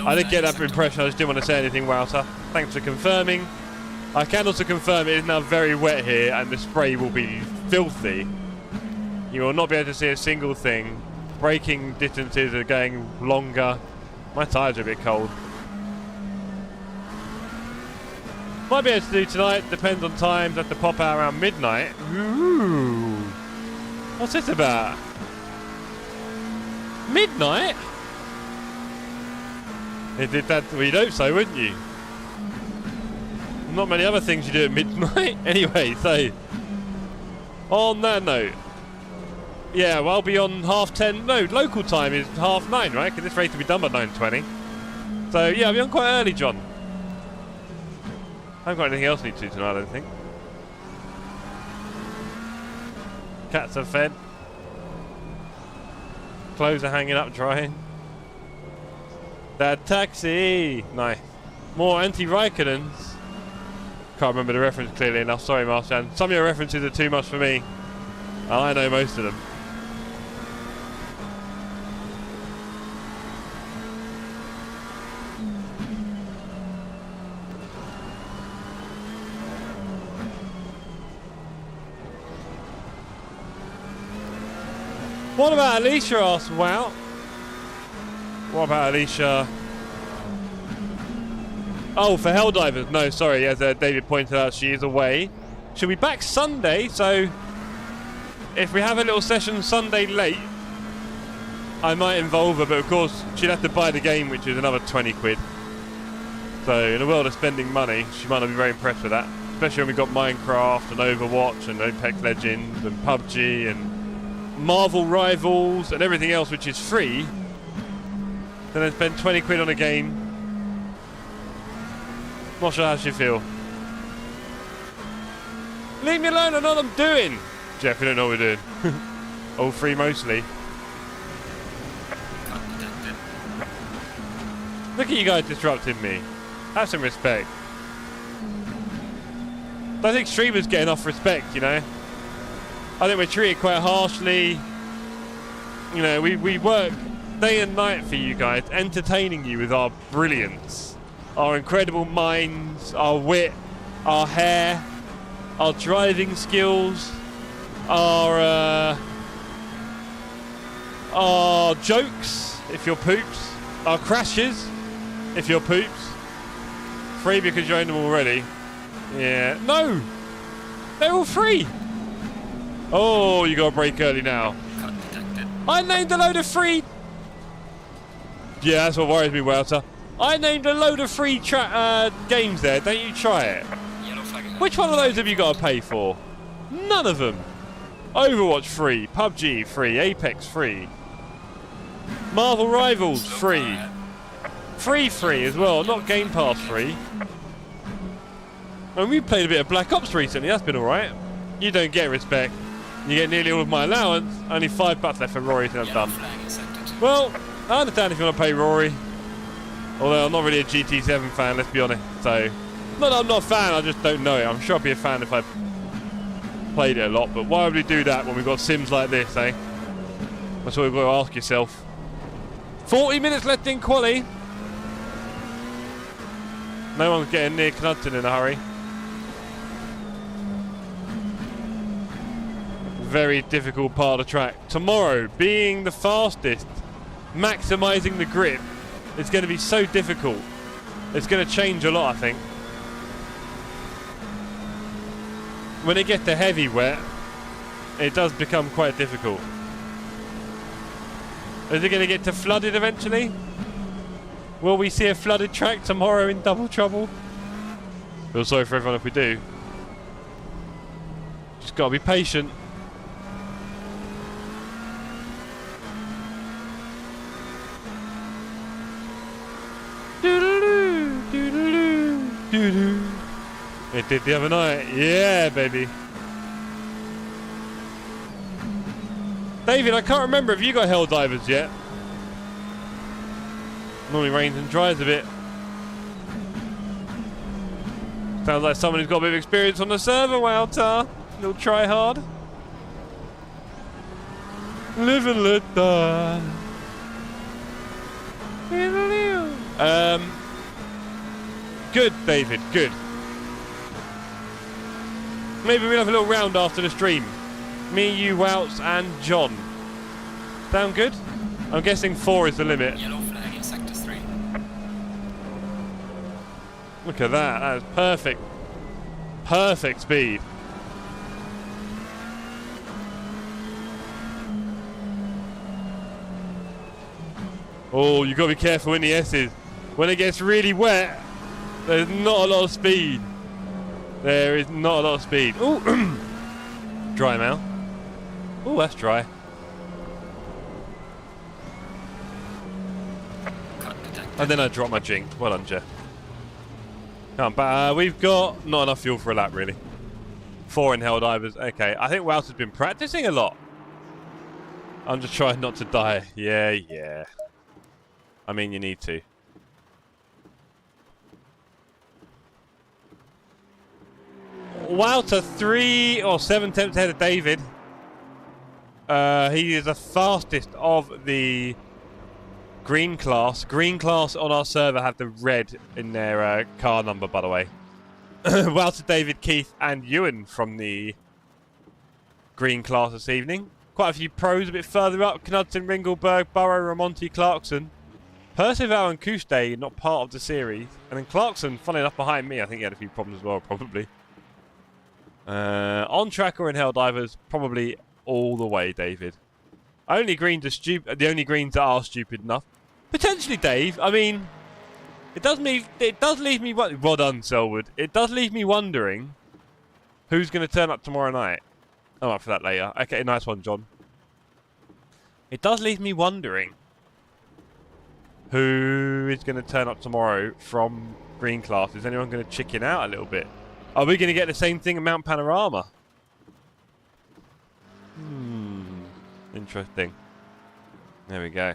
I didn't get that impression. I just didn't want to say anything, Wouter. Thanks for confirming. I can also confirm it is now very wet here, and the spray will be filthy. You will not be able to see a single thing. Braking distances are going longer. My tyres are a bit cold. Might be able to do tonight, depends on times. Have to pop out around midnight. Ooh. What's this about? Midnight? It did that, well, you'd hope so, wouldn't you? Not many other things you do at midnight. Anyway, so on that note, yeah, well, I'll be on 10:30. No, local time is 9:30, right? Because this race will be done by 9:20. So yeah, I'll be on quite early, John. I haven't got anything else I need to do tonight, I don't think. Cats are fed. Clothes are hanging up drying. That taxi! Nice. More anti-Raikkonens. Can't remember the reference clearly enough. Sorry, Marshan. Some of your references are too much for me. And I know most of them. What about Alicia? Asked Wow. What about Alicia? Oh, for Helldivers. No, sorry, as David pointed out, she is away. She'll be back Sunday, so if we have a little session Sunday late, I might involve her, but of course she'd have to buy the game, which is another 20 quid. So in a world of spending money, she might not be very impressed with that. Especially when we've got Minecraft and Overwatch and Apex Legends and PUBG and Marvel Rivals and everything else which is free. Then I spend 20 quid on a game. Not sure how she feel. Leave me alone, I know what I'm doing. Jeff, you don't know what we're doing. All free mostly. Look at you guys disrupting me. Have some respect. I think streamers get enough respect, you know. I think we're treated quite harshly. You know, we work day and night for you guys, entertaining you with our brilliance, our incredible minds, our wit, our hair, our driving skills. are jokes if you're poops, are crashes if you're poops. Free because you own them already. Yeah. No! They're all free! Oh, you gotta brake early now. I named a load of free... Yeah, that's what worries me, Welter. I named a load of free games there. Don't you try it. Which one of those have you got to pay for? None of them. Overwatch free. PUBG free. Apex free. Marvel Rivals free. Free as well. Not Game Pass free. And we played a bit of Black Ops recently. That's been alright. You don't get respect. You get nearly all of my allowance. Only $5 left for Rory till I'm done. Well, I understand if you want to pay Rory. Although I'm not really a GT7 fan, let's be honest. So, not that I'm not a fan, I just don't know it. I'm sure I'd be a fan if I played it a lot. But why would we do that when we've got sims like this, eh? That's what you've got to ask yourself. 40 minutes left in quali. No one's getting near Knudsen in a hurry. Very difficult part of the track. Tomorrow, being the fastest, maximising the grip, it's going to be so difficult. It's going to change a lot, I think. When it gets to heavy wet, it does become quite difficult. Is it going to get to flooded eventually? Will we see a flooded track tomorrow in double trouble? Feel sorry for everyone if we do. Just got to be patient. It did the other night. Yeah, baby. David, I can't remember if you got hell divers yet. Normally rains and dries a bit. Sounds like someone who's got a bit of experience on the server, Walter. Little try hard. Live and let die. Good, David, good. Maybe we'll have a little round after the stream. Me, you, Wouts, and John. Sound good? I'm guessing 4 is the limit. Yellow flag in sector 3. Look at that. That is perfect. Perfect speed. Oh, you've got to be careful in the S's. When it gets really wet, there's not a lot of speed. There is not a lot of speed. Ooh. Dry now. Oh, that's dry. And then I dropped my jink. Well done, Jeff. But we've got not enough fuel for a lap, really. 4 in Helldivers. Okay, I think Wout has been practicing a lot. I'm just trying not to die. Yeah. I mean, you need to. Wouter 3 or 7 tenths ahead of David. He is the fastest of the green class. Green class on our server have the red in their car number, by the way. Wouter, David, Keith, and Ewan from the green class this evening. Quite a few pros a bit further up. Knudsen, Ringelberg, Burrow, Ramonti, Clarkson. Percival and Couste not part of the series. And then Clarkson, funny enough, behind me. I think he had a few problems as well, probably. On track or in Helldivers, probably all the way, David. Only greens are stupid. The only greens that are stupid enough. Potentially, Dave. I mean, it does leave me. Well done, Selwood. It does leave me wondering who's going to turn up tomorrow night. I'm up for that later. Okay, nice one, John. It does leave me wondering who is going to turn up tomorrow from green class. Is anyone going to chicken out a little bit? Are we going to get the same thing at Mount Panorama? Interesting. There we go.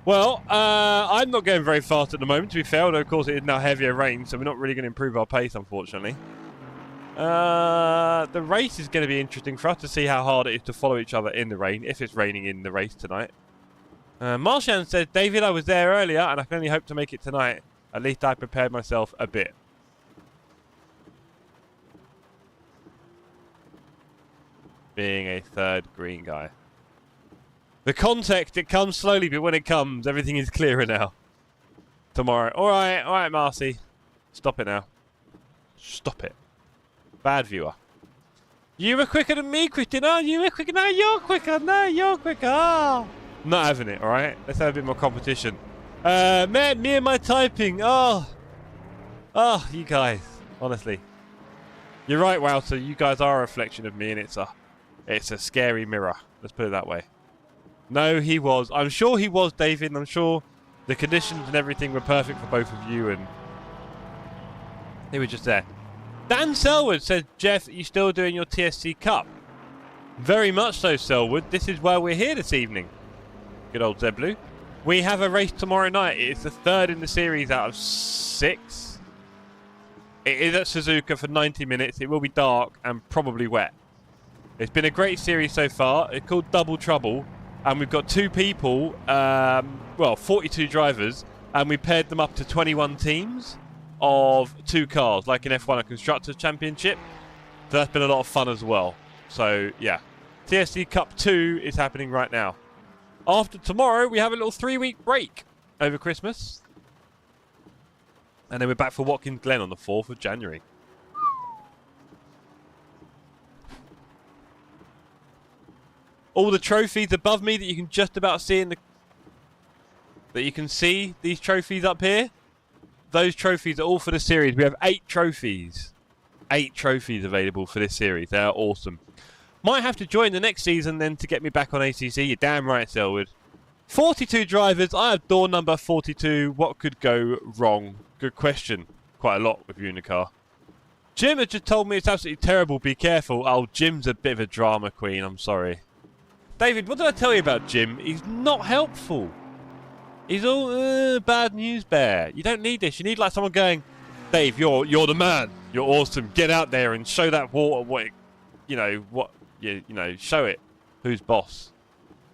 Well, I'm not going very fast at the moment, to be fair, although of course it is now heavier rain, so we're not really going to improve our pace, unfortunately. The race is going to be interesting for us to see how hard it is to follow each other in the rain, if it's raining in the race tonight. Marshan says, David, I was there earlier, and I can only hope to make it tonight. At least I prepared myself a bit. being a third green guy. The context, it comes slowly, but when it comes, everything is clearer now. Tomorrow. Alright, Marcy. Stop it now. Stop it. Bad viewer. You were quicker than me, Christina. You were quicker. No, you're quicker. No, you're quicker. Oh. Not having it, alright? Let's have a bit more competition. Man, me and my typing. Oh, you guys. Honestly. You're right, Wouter. You guys are a reflection of me, and it's a scary mirror. Let's put it that way. No, he was. I'm sure he was, David, and I'm sure the conditions and everything were perfect for both of you, and they were just there. Dan Selwood says, Jeff, are you still doing your TSC Cup? Very much so, Selwood. This is why we're here this evening. Good old Zeblu. We have a race tomorrow night. It's the third in the series out of 6. It is at Suzuka for 90 minutes. It will be dark and probably wet. It's been a great series so far. It's called Double Trouble. And we've got 2 people, 42 drivers, and we paired them up to 21 teams of 2 cars, like in F1 a Constructors' Championship. So that's been a lot of fun as well. So, yeah. TSC Cup 2 is happening right now. After tomorrow, we have a little 3-week break over Christmas. And then we're back for Watkins Glen on the 4th of January. All the trophies above me that you can just about see in the... That you can see, these trophies up here. Those trophies are all for the series. We have 8 trophies. 8 trophies available for this series. They are awesome. Might have to join the next season then to get me back on ACC. You're damn right, Selwood. 42 drivers. I have door number 42. What could go wrong? Good question. Quite a lot with you in the car. Jim has just told me it's absolutely terrible. Be careful. Oh, Jim's a bit of a drama queen. I'm sorry. David, what did I tell you about Jim? He's not helpful. He's all bad news bear. You don't need this. You need like someone going, Dave, you're the man. You're awesome. Get out there and show that water what it, show it who's boss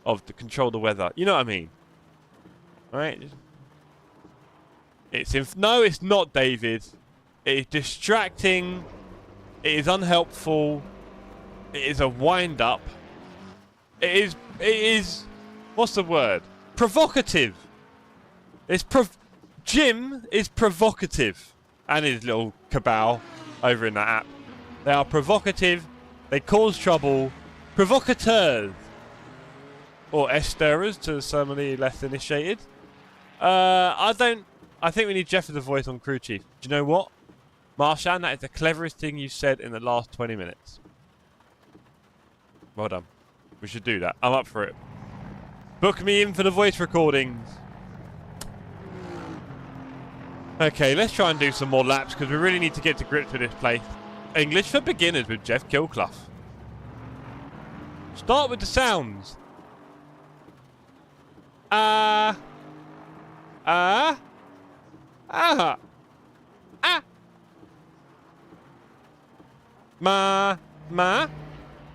of to control the weather. You know what I mean? All right. No, it's not, David. It is distracting. It is unhelpful. It is a wind up. It is. What's the word? Provocative. Jim is provocative, and his little cabal over in that app. They are provocative. They cause trouble. Provocateurs. Or S-stirrers to somebody less initiated. I think we need Jeff as a voice on Crew Chief. Do you know what? Marshan, that is the cleverest thing you said in the last 20 minutes. Well done. We should do that. I'm up for it. Book me in for the voice recordings. Okay, let's try and do some more laps because we really need to get to grips with this place. English for beginners with Jeff Kilclough. Start with the sounds. Ma, ma,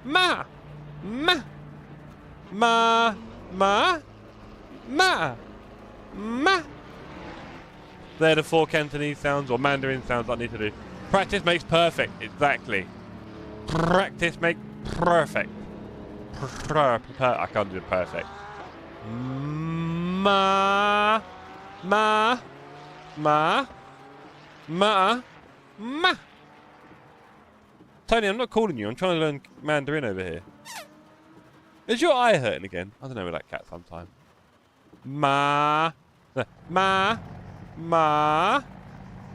ma, ma, ma, ma, ma. They're the 4 Cantonese sounds or Mandarin sounds I need to do. Practice makes perfect. Exactly. Practice makes perfect. I can't do it perfect. Ma, ma, ma, ma, ma. Tony, I'm not calling you. I'm trying to learn Mandarin over here. Is your eye hurting again? I don't know with that cat sometime. Ma, ma, ma,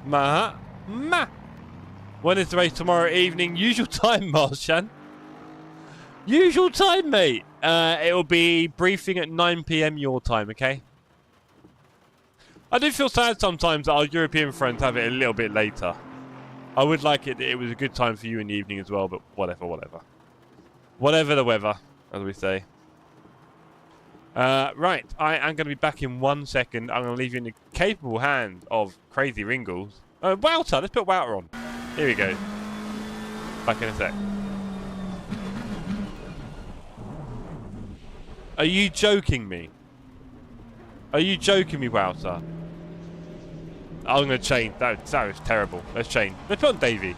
ma, ma. When is the race tomorrow evening? Usual time, Marshan. Usual time, mate. It will be briefing at 9 PM your time, okay? I do feel sad sometimes that our European friends have it a little bit later. I would like it. It was a good time for you in the evening as well, but whatever. Whatever the weather, as we say. Right, I am going to be back in 1 second. I'm going to leave you in the capable hand of Crazy Ringles. Wouter, let's put Wouter on. Here we go. Back in a sec. Are you joking me? Are you joking me, Wouter? I'm going to change. That was terrible. Let's change. Let's put on Davey.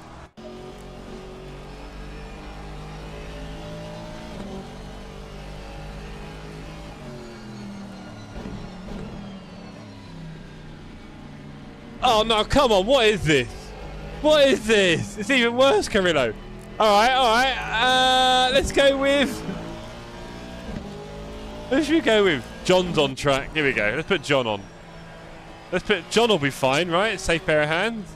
Oh no, come on, what is this? What is this? It's even worse, Carrillo. Alright. Let's go with... Who should we go with? John's on track. Here we go. Let's put John on. John will be fine, right? Safe pair of hands.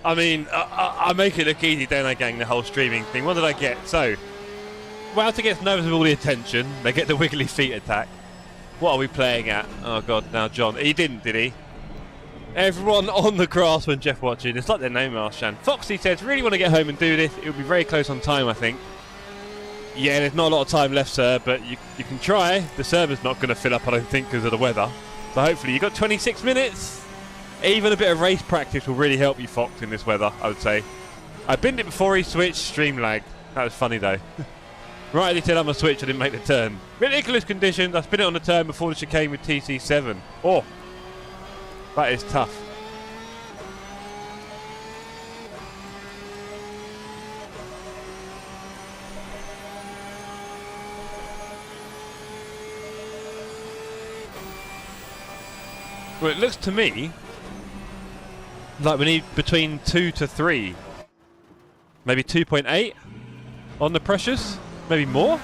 I mean, I make it look easy, don't I, gang, the whole streaming thing. What did I get? So, Wouter gets nervous with all the attention. They get the wiggly feet attack. What are we playing at? Oh, God, now John. He didn't, did he? Everyone on the grass when Jeff watching. It's like their name, Arshan. Foxy says, really want to get home and do this. It will be very close on time, I think. Yeah, there's not a lot of time left, sir, but you can try. The server's not going to fill up, I don't think, because of the weather. So hopefully you've got 26 minutes. Even a bit of race practice will really help you, Fox, in this weather, I would say. I binned it before he switched. Stream lag. That was funny, though. Right as he said I'm a switch, I didn't make the turn. Ridiculous conditions. I spin it on the turn before the chicane with TC7. Oh, that is tough. Well, it looks to me like we need between 2 to 3. Maybe 2.8 on the pressures. Maybe more.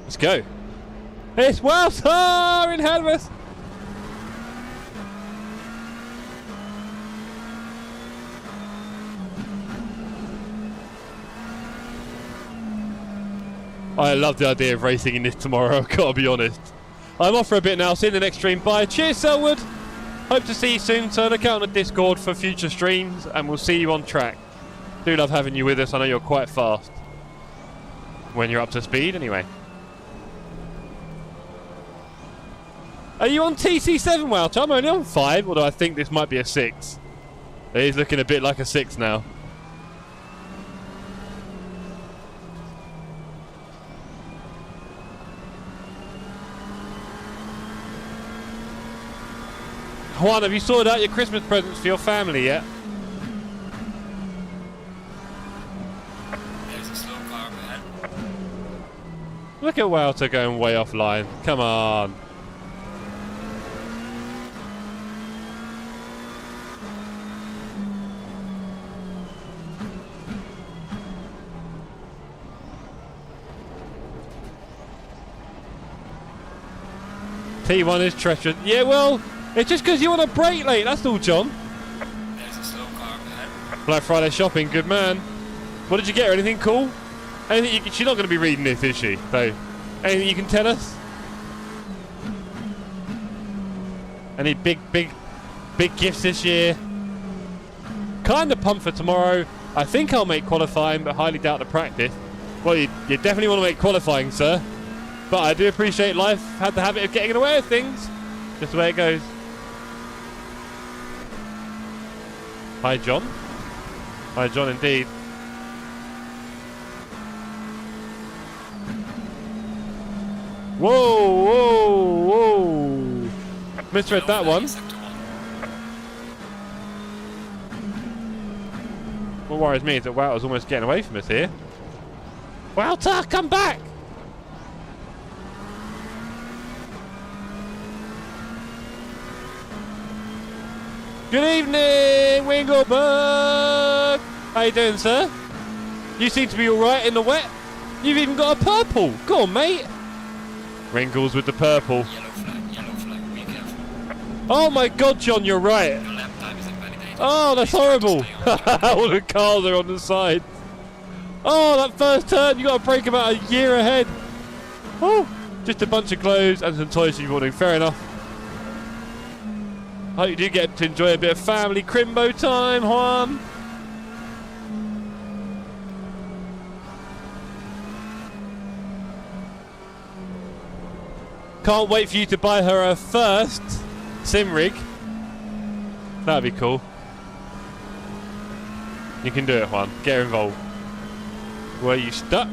Let's go. It's Wowzer in Helmeth. I love the idea of racing in this tomorrow, I've got to be honest. I'm off for a bit now, see you in the next stream. Bye. Cheers, Selwood. Hope to see you soon, so look out on the Discord for future streams, and we'll see you on track. Do love having you with us. I know you're quite fast. When you're up to speed, anyway. Are you on TC7, Welch? I'm only on 5, although I think this might be a 6. It is looking a bit like a 6 now. Juan, have you sorted out your Christmas presents for your family yet? There's a slow car ahead. Look at Wouter going way offline. Come on. T1 is treacherous. Yeah, well, it's just because you want to brake late, that's all, John. There's a slow car ahead. Black Friday shopping, good man. What did you get her? Anything cool? Anything she's not going to be reading this, is she? So, anything you can tell us? Any big gifts this year? Kind of pumped for tomorrow. I think I'll make qualifying, but highly doubt the practice. Well, you definitely want to make qualifying, sir. But I do appreciate life had the habit of getting in the way of things. Just the way it goes. Hi, John. Hi, John, indeed. Whoa, whoa, whoa. Misread that one. What worries me is that Wouter's almost getting away from us here. Wouter, come back! Good evening, Wingleberg! How you doing, sir? You seem to be alright in the wet. You've even got a purple. Go on, mate. Wrinkles with the purple. Yellow flag, be careful. Oh my god, John, you're right. Your lap time is invalidated. Oh, that's Please try to horrible. stay on All the cars are on the side. Oh, that first turn, you got to brake about a year ahead. Oh, just a bunch of clothes and some toys for you morning. Fair enough. Hope you do get to enjoy a bit of family crimbo time, Juan. Can't wait for you to buy her her first sim rig. That'd be cool. You can do it, Juan. Get her involved. Were you stuck?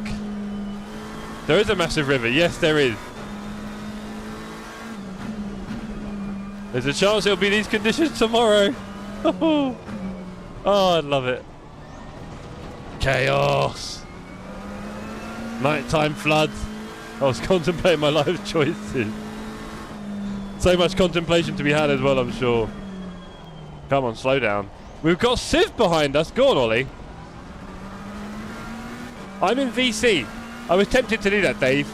There is a massive river. Yes, there is. There's a chance it'll be these conditions tomorrow. Oh, I love it. Chaos. Nighttime floods. I was contemplating my life choices. So much contemplation to be had as well, I'm sure. Come on, slow down. We've got Civ behind us. Go on, Ollie. I'm in VC. I was tempted to do that, Dave.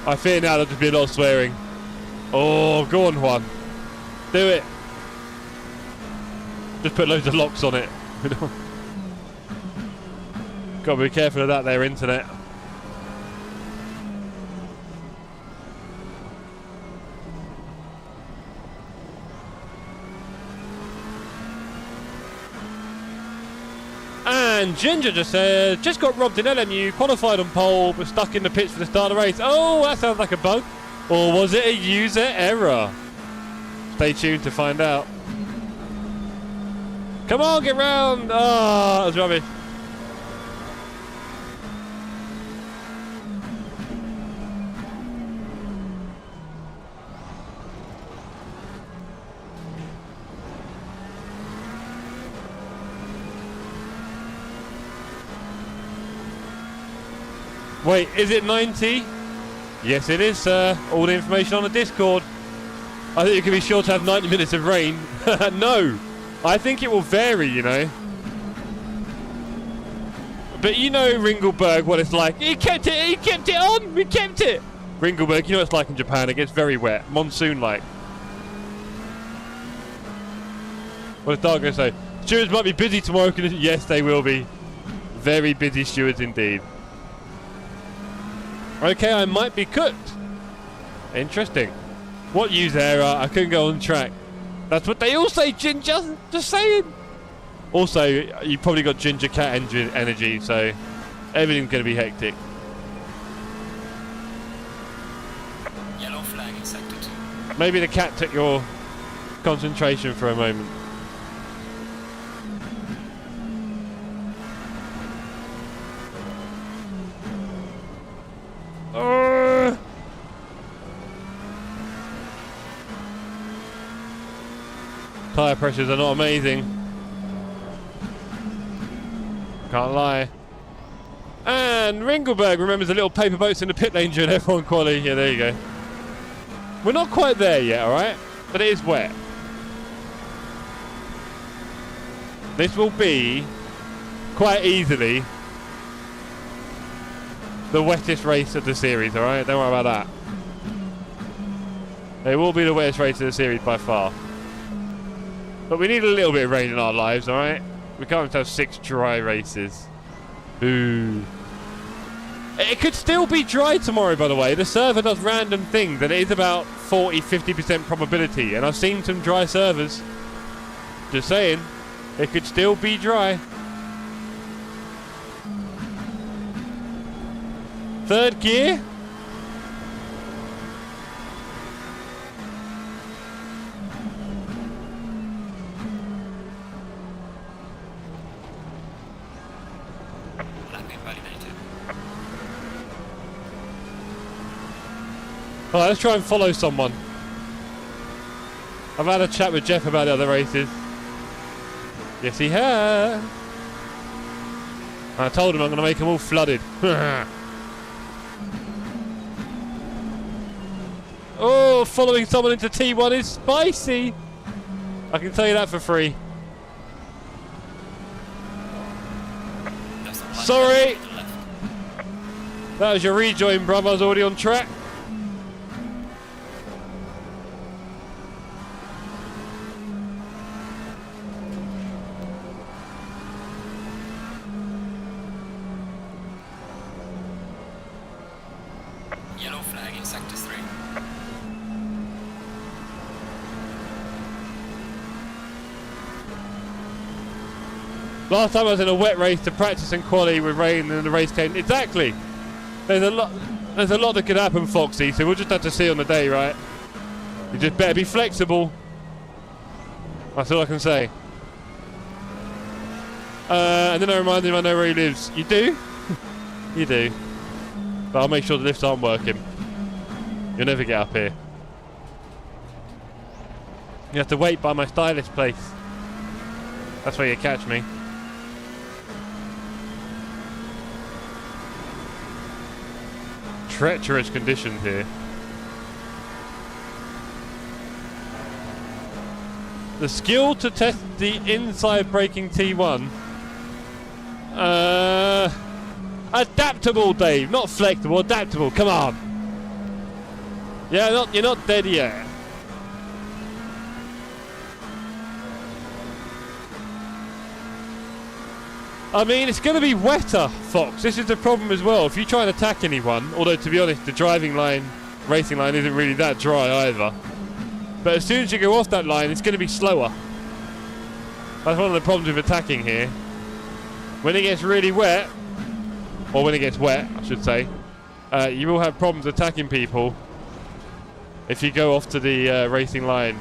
I fear now there'll just be a lot of swearing. Oh, go on, Juan. Do it. Just put loads of locks on it. Gotta be careful of that there, internet. And Ginger just said, just got robbed in LMU, qualified on pole, but stuck in the pits for the start of the race. Oh, that sounds like a bug. Or was it a user error? Stay tuned to find out. Come on, get round. Oh, that was rubbish. Wait, is it 90? Yes, it is, sir. All the information on the Discord. I think you can be sure to have 90 minutes of rain. No, I think it will vary, you know. But you know Ringelberg, what it's like. He kept it on, we kept it. Ringelberg, you know what it's like in Japan, it gets very wet, monsoon-like. What is Dark going to say? Stewards might be busy tomorrow. Yes, they will be. Very busy stewards indeed. Okay, I might be cooked. Interesting. What use error? I couldn't go on track. That's what they all say, Ginger. Just saying. Also, you probably got Ginger Cat energy, so everything's going to be hectic. Yellow flag in sector 2. Maybe the cat took your concentration for a moment. Tyre pressures are not amazing. Can't lie. And Ringelberg remembers the little paper boats in the pit lane during F1 quali. Yeah, there you go. We're not quite there yet, alright? But it is wet. This will be quite easily the wettest race of the series, alright? Don't worry about that. It will be the wettest race of the series by far. But we need a little bit of rain in our lives, alright? We can't have 6 dry races. Boo. It could still be dry tomorrow, by the way. The server does random things, and it is about 40-50% probability. And I've seen some dry servers. Just saying. It could still be dry. Third gear. Alright, let's try and follow someone. I've had a chat with Jeff about the other races. Yes, he has. I told him I'm going to make them all flooded. Oh, following someone into T1 is spicy. I can tell you that for free. Sorry. That was your rejoin, brother. I was already on track. Yellow flag in sector 3. Last time I was in a wet race to practice and quali with rain and the race came. Exactly. There's a lot that could happen, Foxy, so we'll just have to see on the day, right? You just better be flexible. That's all I can say. And then I reminded him I know where he lives. You do? You do. But I'll make sure the lifts aren't working. You'll never get up here. You have to wait by my stylist place. That's where you catch me. Treacherous conditions here. The skill to test the inside braking T1. Adaptable, Dave, not flexible. Adaptable. Come on. Yeah, you're not dead yet. I mean, it's going to be wetter, Fox. This is the problem as well. If you try and attack anyone, although to be honest, the driving line, racing line isn't really that dry either. But as soon as you go off that line, it's going to be slower. That's one of the problems with attacking here. When it gets really wet, or when it gets wet, I should say, you will have problems attacking people if you go off to the racing line.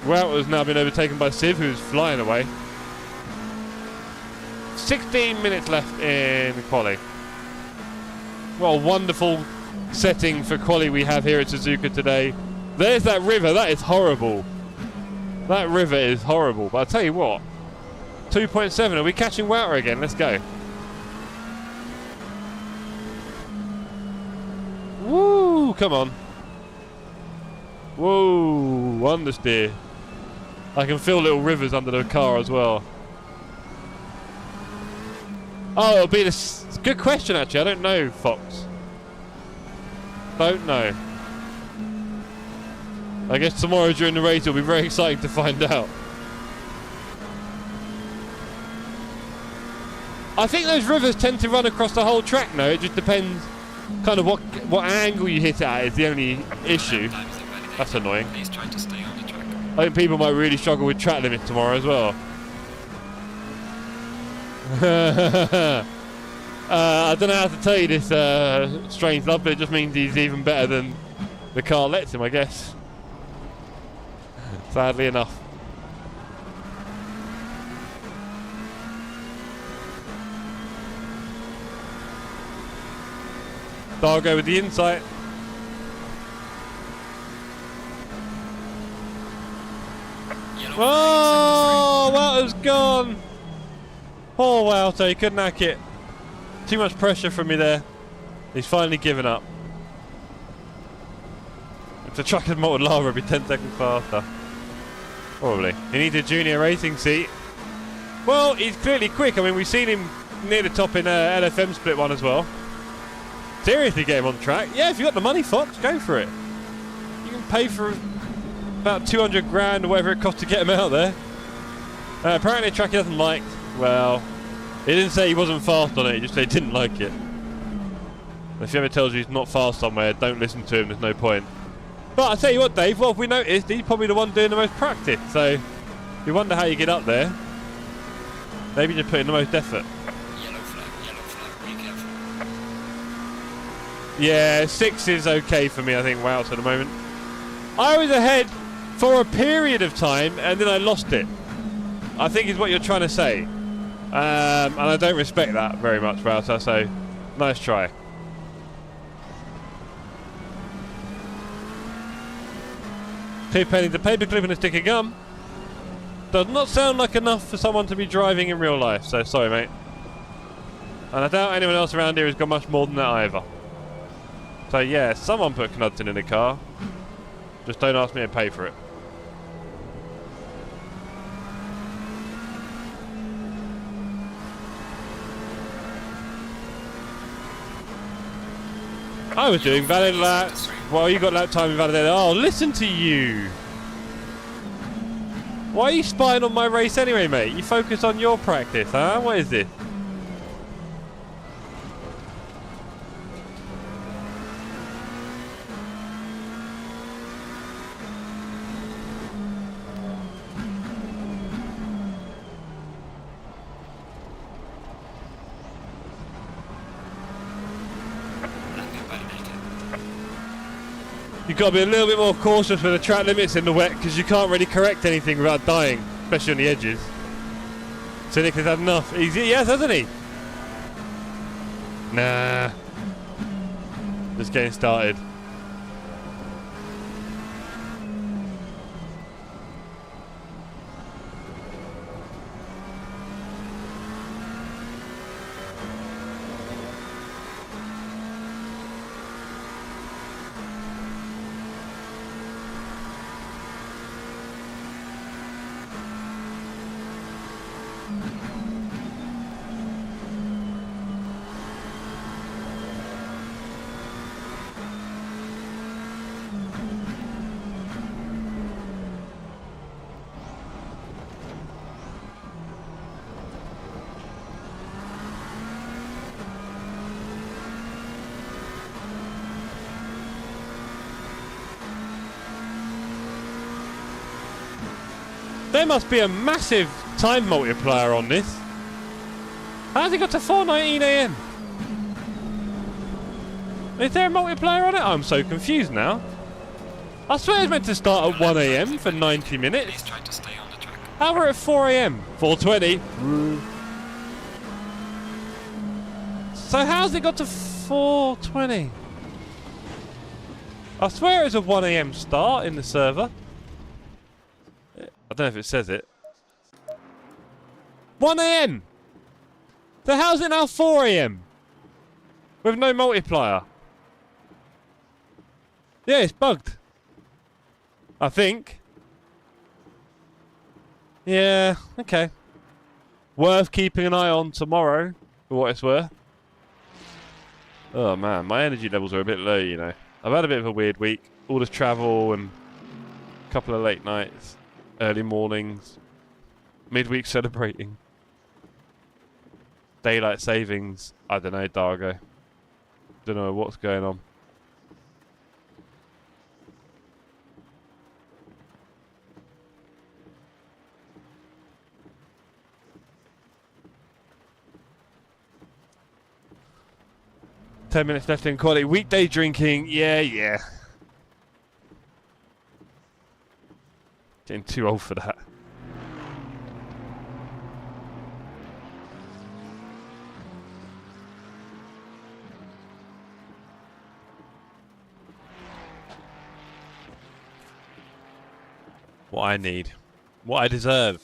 Wout has now been overtaken by Siv, who's flying away. 16 minutes left in quali. What a wonderful setting for quali we have here at Suzuka today. There's that river. That is horrible. That river is horrible, but I'll tell you what. 2.7, are we catching Wouter again? Let's go. Woo, come on. Whoa, understeer. I can feel little rivers under the car as well. Oh, it'll be this. Good question, actually. I don't know, Fox. Don't know. I guess tomorrow during the race it'll be very exciting to find out. I think those rivers tend to run across the whole track now. It just depends kind of what angle you hit it at is the only issue. That's annoying. Please try to stay on the track. I think people might really struggle with track limits tomorrow as well. I don't know how to tell you this, Strange Love, but it just means he's even better than the car lets him, I guess. Sadly enough. So I'll go with the insight. Oh, Wouter's gone. Poor Wouter, he couldn't hack it. Too much pressure from me there. He's finally given up. If the truck had molten lava, it'd be 10 seconds faster. Probably. He needs a junior racing seat. Well, he's clearly quick. I mean, we've seen him near the top in LFM split one as well. Seriously, get him on track. Yeah, if you got the money, Fox, go for it. You can pay for about 200 grand or whatever it costs to get him out there. Apparently a track he doesn't like. Well, he didn't say he wasn't fast on it, he just said he didn't like it. If he ever tells you he's not fast somewhere, don't listen to him, there's no point. But I'll tell you what, Dave, well, if we noticed, he's probably the one doing the most practice, so you wonder how you get up there. Maybe just put in the most effort. Yellow flag, be careful. Yeah, 6 is okay for me, I think, Wout, at the moment. I was ahead for a period of time, and then I lost it. I think is what you're trying to say. And I don't respect that very much, Wouter, so nice try. Two pennies a paperclip and a stick of gum. Does not sound like enough for someone to be driving in real life, so sorry, mate. And I doubt anyone else around here has got much more than that either. So yeah, someone put Knudsen in the car. Just don't ask me to pay for it. I was doing valid laps. Well, you got lap time invalidated. Oh, listen to you. Why are you spying on my race anyway, mate? You focus on your practice, huh? What is this? You've got to be a little bit more cautious with the track limits in the wet because you can't really correct anything without dying, especially on the edges. So Nick has had enough. Yes, hasn't he? Nah. Just getting started. There must be a massive time multiplier on this. How's it got to 4:19 AM? Is there a multiplier on it? I'm so confused now. I swear it's meant to start at 1 AM for 90 minutes. Please try to stay on the track. How we're at 4 AM? 4:20. So how's it got to 4:20? I swear it's a 1 AM start in the server. don't know if it says it. 1 AM! So how's it now 4 AM? With no multiplier? Yeah, it's bugged. I think. Yeah, okay. Worth keeping an eye on tomorrow, for what it's worth. Oh man, my energy levels are a bit low, you know. I've had a bit of a weird week. All this travel and a couple of late nights, early mornings, midweek celebrating. Daylight savings. I don't know, Dargo. Don't know what's going on. Ten minutes left in quality. Weekday drinking. Yeah. Getting too old for that. What I need. What I deserve.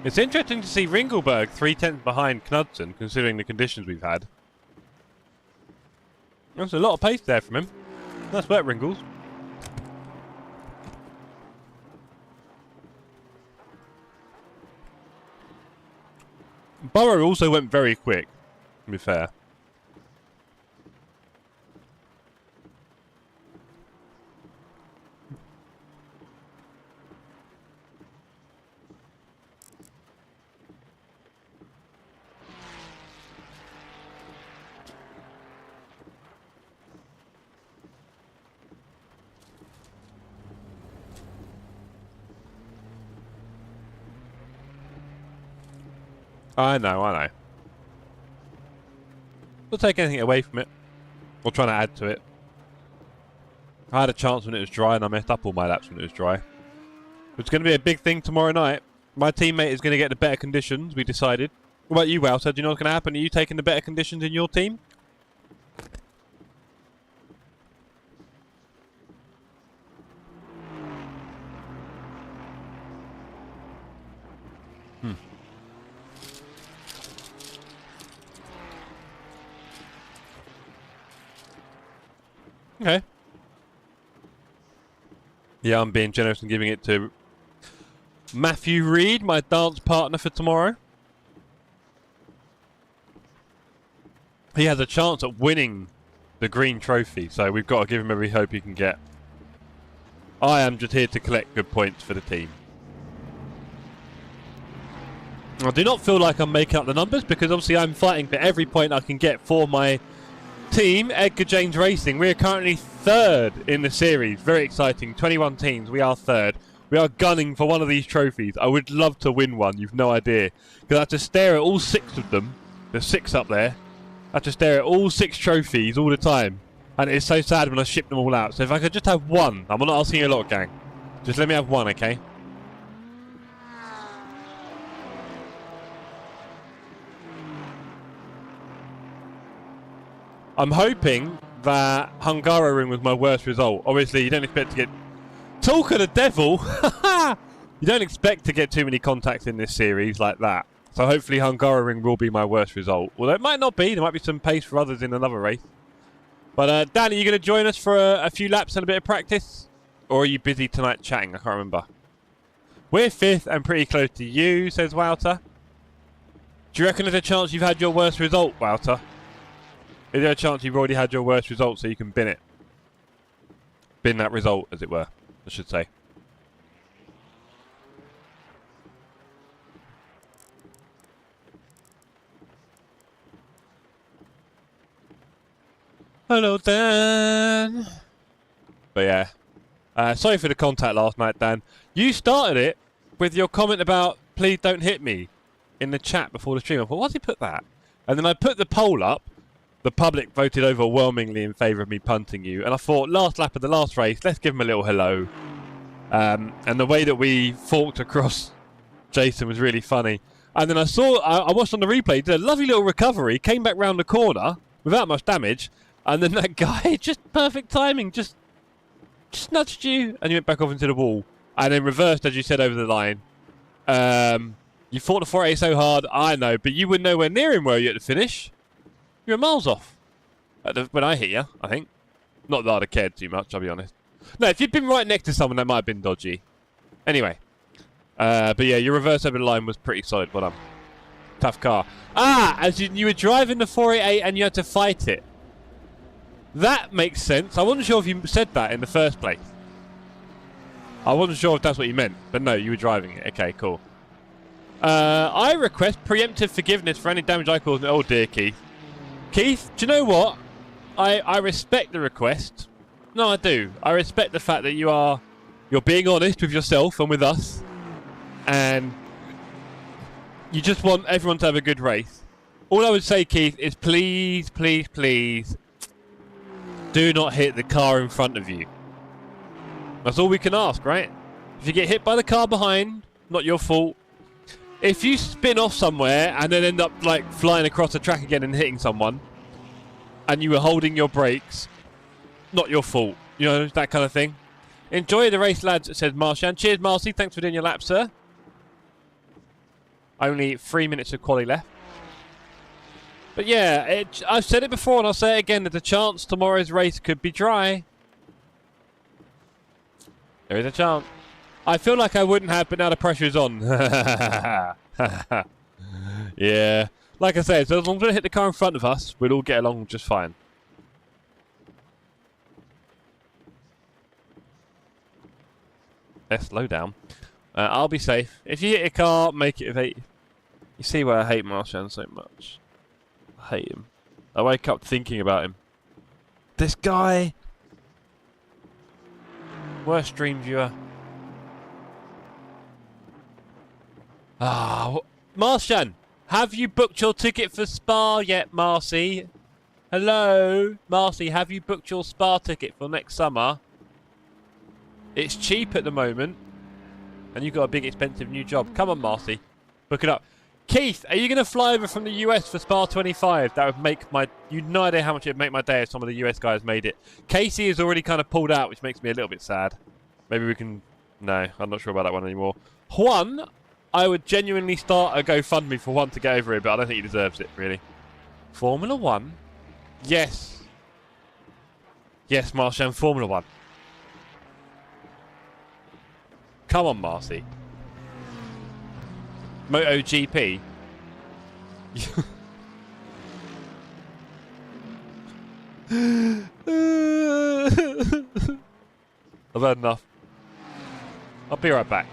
It's interesting to see Ringelberg 3/10 behind Knudsen, considering the conditions we've had. There's a lot of pace there from him. That's wet, Ringles. Burrow also went very quick, to be fair. I know. We'll take anything away from it. We'll try to add to it. I had a chance when it was dry and I messed up all my laps when it was dry. It's going to be a big thing tomorrow night. My teammate is going to get the better conditions, we decided. What about you, Walter? Do you know what's going to happen? Are you taking the better conditions in your team? Okay. Yeah, I'm being generous and giving it to Matthew Reed, my dance partner for tomorrow. He has a chance at winning the green trophy, so we've got to give him every hope he can get. I am just here to collect good points for the team. I do not feel like I'm making up the numbers because obviously I'm fighting for every point I can get for my team, Edgar James Racing. We are currently third in the series. Very exciting. 21 teams. We are third. We are gunning for one of these trophies. I would love to win one. You've no idea. Because I have to stare at all 6 of them. There's 6 up there. I have to stare at all 6 trophies all the time. And it's so sad when I ship them all out. So if I could just have one. I'm not asking you a lot, gang. Just let me have one, okay? I'm hoping that Hungaroring was my worst result. Obviously, you don't expect to get... Talk of the devil! You don't expect to get too many contacts in this series like that. So hopefully Hungaroring will be my worst result. Although it might not be. There might be some pace for others in another race. But Dan, are you going to join us for a few laps and a bit of practice? Or are you busy tonight chatting? I can't remember. We're 5th and pretty close to you, says Wouter. Do you reckon there's a chance you've had your worst result, Wouter? Is there a chance you've already had your worst result so you can bin it? been that result, as it were, I should say. Hello, Dan. But yeah, sorry for the contact last night, Dan. You started it with your comment about please don't hit me in the chat before the stream. I thought, why'd he put that? And then I put the poll up. The public voted overwhelmingly in favour of me punting you. And I thought, last lap of the last race, let's give him a little hello. And the way that we forked across Jason was really funny. And then I watched on the replay, did a lovely little recovery, came back round the corner without much damage. And then that guy, just perfect timing, just nudged you, and you went back off into the wall. And then reversed, as you said, over the line. You fought the 480 so hard, I know, but you were nowhere near him, were you, at the finish? You were miles off. When I hit you, I think. Not that I'd have cared too much, I'll be honest. No, if you'd been right next to someone, that might have been dodgy. Anyway. But yeah, your reverse over the line was pretty solid. Well done. Tough car. As you were driving the 488 and you had to fight it. That makes sense. I wasn't sure if you said that in the first place. I wasn't sure if that's what you meant. But no, you were driving it. Okay, cool. I request preemptive forgiveness for any damage I caused. Oh dear, Keith. Keith, do you know what? I respect the request. No, I do. I respect the fact that you're being honest with yourself and with us. And you just want everyone to have a good race. All I would say, Keith, is please, please, please do not hit the car in front of you. That's all we can ask, right? If you get hit by the car behind, not your fault. If you spin off somewhere and then end up like flying across the track again and hitting someone, and you were holding your brakes, not your fault. You know, that kind of thing. Enjoy the race, lads, says Marshan. Cheers, Marcy. Thanks for doing your lap, sir. Only 3 minutes of quali left. But yeah, I've said it before and I'll say it again. There's a chance tomorrow's race could be dry. There is a chance. I feel like I wouldn't have, but now the pressure is on. Yeah. Like I said, so as long as we don't hit the car in front of us, we'll all get along just fine. Let's slow down. I'll be safe. If you hit a car, make it with 8. You see why I hate Marshan so much. I hate him. I wake up thinking about him. This guy. Worst stream viewer. Marshan, have you booked your ticket for Spa yet, Marcy? Hello? Marcy, have you booked your Spa ticket for next summer? It's cheap at the moment. And you've got a big expensive new job. Come on, Marcy. Book it up. Keith, are you going to fly over from the US for Spa 25? That would make my... You'd no idea how much it would make my day if some of the US guys made it. Casey has already kind of pulled out, which makes me a little bit sad. Maybe we can... No, I'm not sure about that one anymore. Juan, I would genuinely start a GoFundMe for Juan to get over here, but I don't think he deserves it, really. Formula 1? Yes. Yes, Marshan, Formula 1. Come on, Marcy. MotoGP. I've had enough. I'll be right back.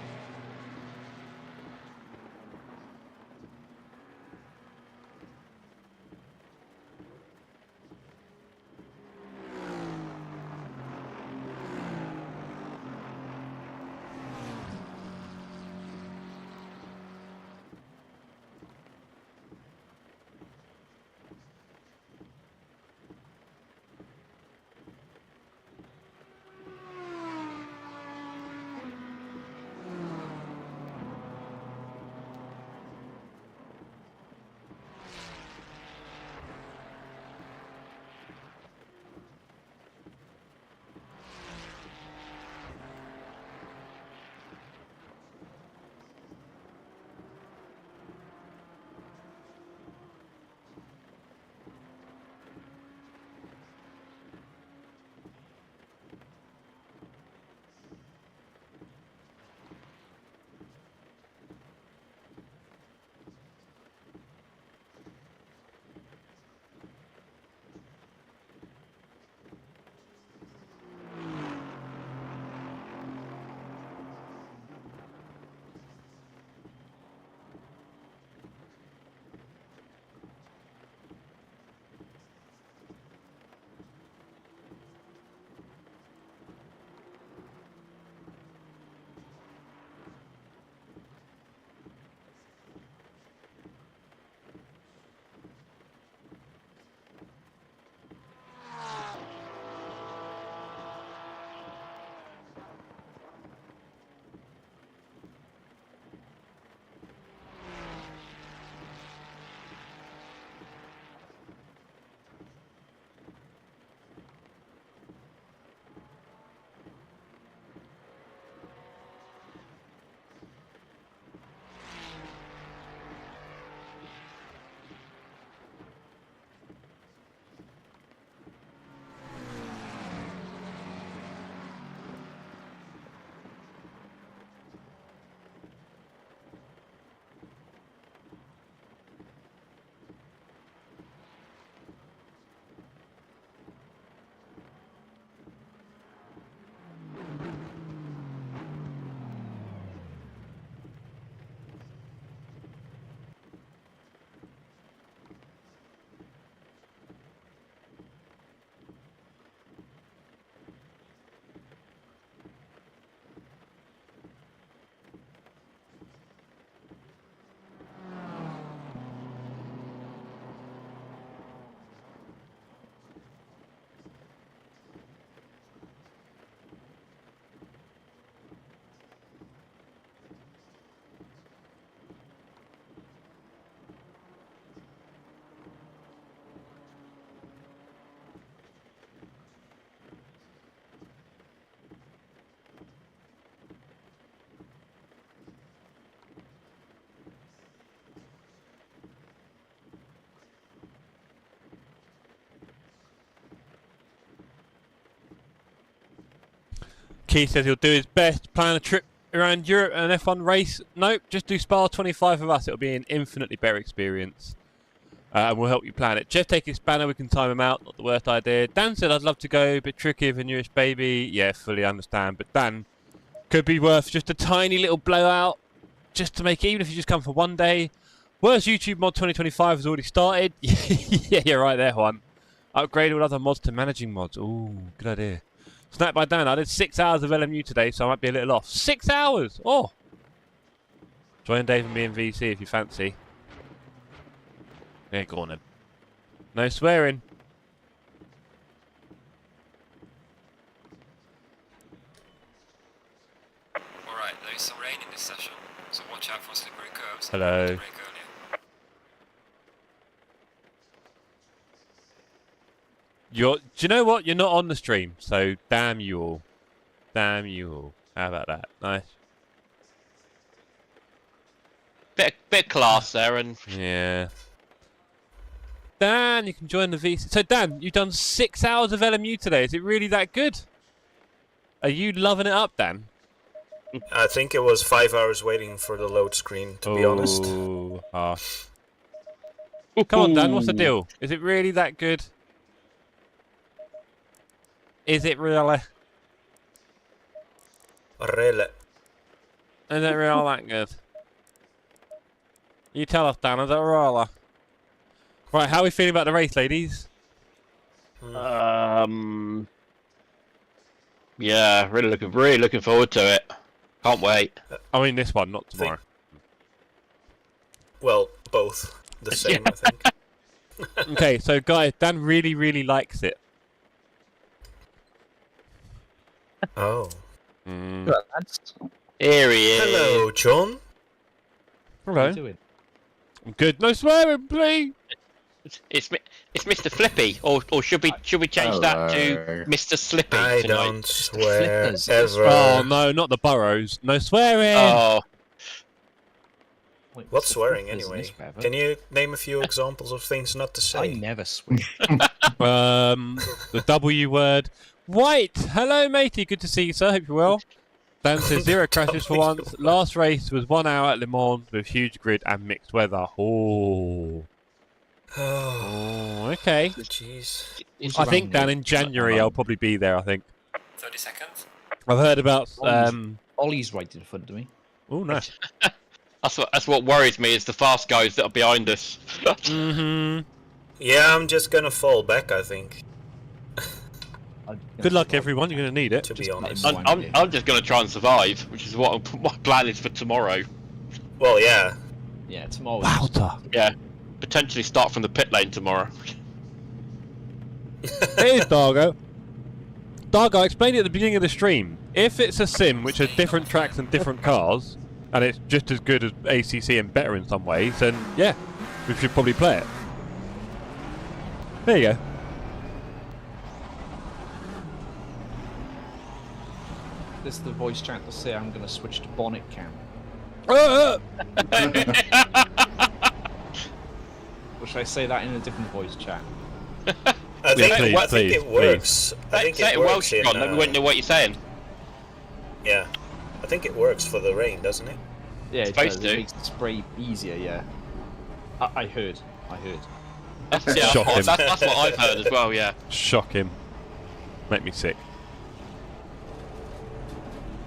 Keith says he'll do his best to plan a trip around Europe and an F1 race. Nope, just do Spa 25 with us. It'll be an infinitely better experience. And we'll help you plan it. Jeff, take his spanner. We can time him out. Not the worst idea. Dan said, I'd love to go, a bit tricky with a newish baby. Yeah, fully understand. But Dan, could be worth just a tiny little blowout. Just to make it, even if you just come for one day. Worst YouTube mod 2025 has already started. Yeah, you're right there, Juan. Upgrade all other mods to managing mods. Ooh, good idea. Snap by Dan. I did 6 hours of LMU today, so I might be a little off. 6 hours! Oh! Join Dave and me in VC if you fancy. Yeah, go on then. No swearing. Alright, there is some rain in this session, so watch out for slippery curves. Hello. Do you know what? You're not on the stream, so damn you all. Damn you all. How about that? Nice. Bit of class there, and yeah. Dan, you can join the VC. So Dan, you've done 6 hours of LMU today. Is it really that good? Are you loving it up, Dan? I think it was 5 hours waiting for the load screen, to be honest. Harsh. Come on, Dan, what's the deal? Is it really that good? Is it really? Really? Is it really that good? You tell us, Dan, is it really? Right, how are we feeling about the race, ladies? yeah, really looking forward to it. Can't wait. I mean, this one, not tomorrow. Well, both the same, I think. Okay, so guys, Dan really likes it. Oh. Well, that's... Here he is. Hello, John. Hello. What are you doing? I'm good. No swearing, please. It's Mr. Flippy, or should we change that to Mr. Slippy I tonight? don't swear Flippers. ever. Oh no, not the burrows. No swearing. Oh, Wait, What's swearing flippers in anyway? this forever? Can you name a few examples of things not to I say? never swear. The W word. White. Hello, matey. Good to see you, sir. Hope you're well. Dan says 0 crashes for once. Last race was 1 hour at Le Mans with huge grid and mixed weather. Oh. Oh, okay. Jeez. It's I think, Dan, raining. in January I'll probably be there, I think. 30 seconds. I've heard about... Ollie's right in front of me. Oh, nice. that's what worries me is the fast guys that are behind us. Mm-hmm. Yeah, I'm just gonna fall back, I think. Good luck, everyone. You're going to need it. To be Just honest. let him I'm just going to try and survive, which is what my plan is for tomorrow. Well, yeah. Yeah, tomorrow. Wowza. Yeah, potentially start from the pit lane tomorrow. Here's Dargo. Dargo, I explained it at the beginning of the stream. If it's a sim which has different tracks and different cars, and it's just as good as ACC and better in some ways, then yeah, we should probably play it. There you go. This is the voice chat to say I'm going to switch to bonnet cam. Uh, Or should I say that in a different voice chat? I think, please, I think it please. works. I think Say it it well, works in, Sean, then we won't know what you're saying. yeah. I think it works for the rain, doesn't it? Yeah, it Supposed does. to. It makes the spray easier, yeah. I heard. Yeah, Shock him. that's what I've heard as well, yeah. shock him. Make me sick.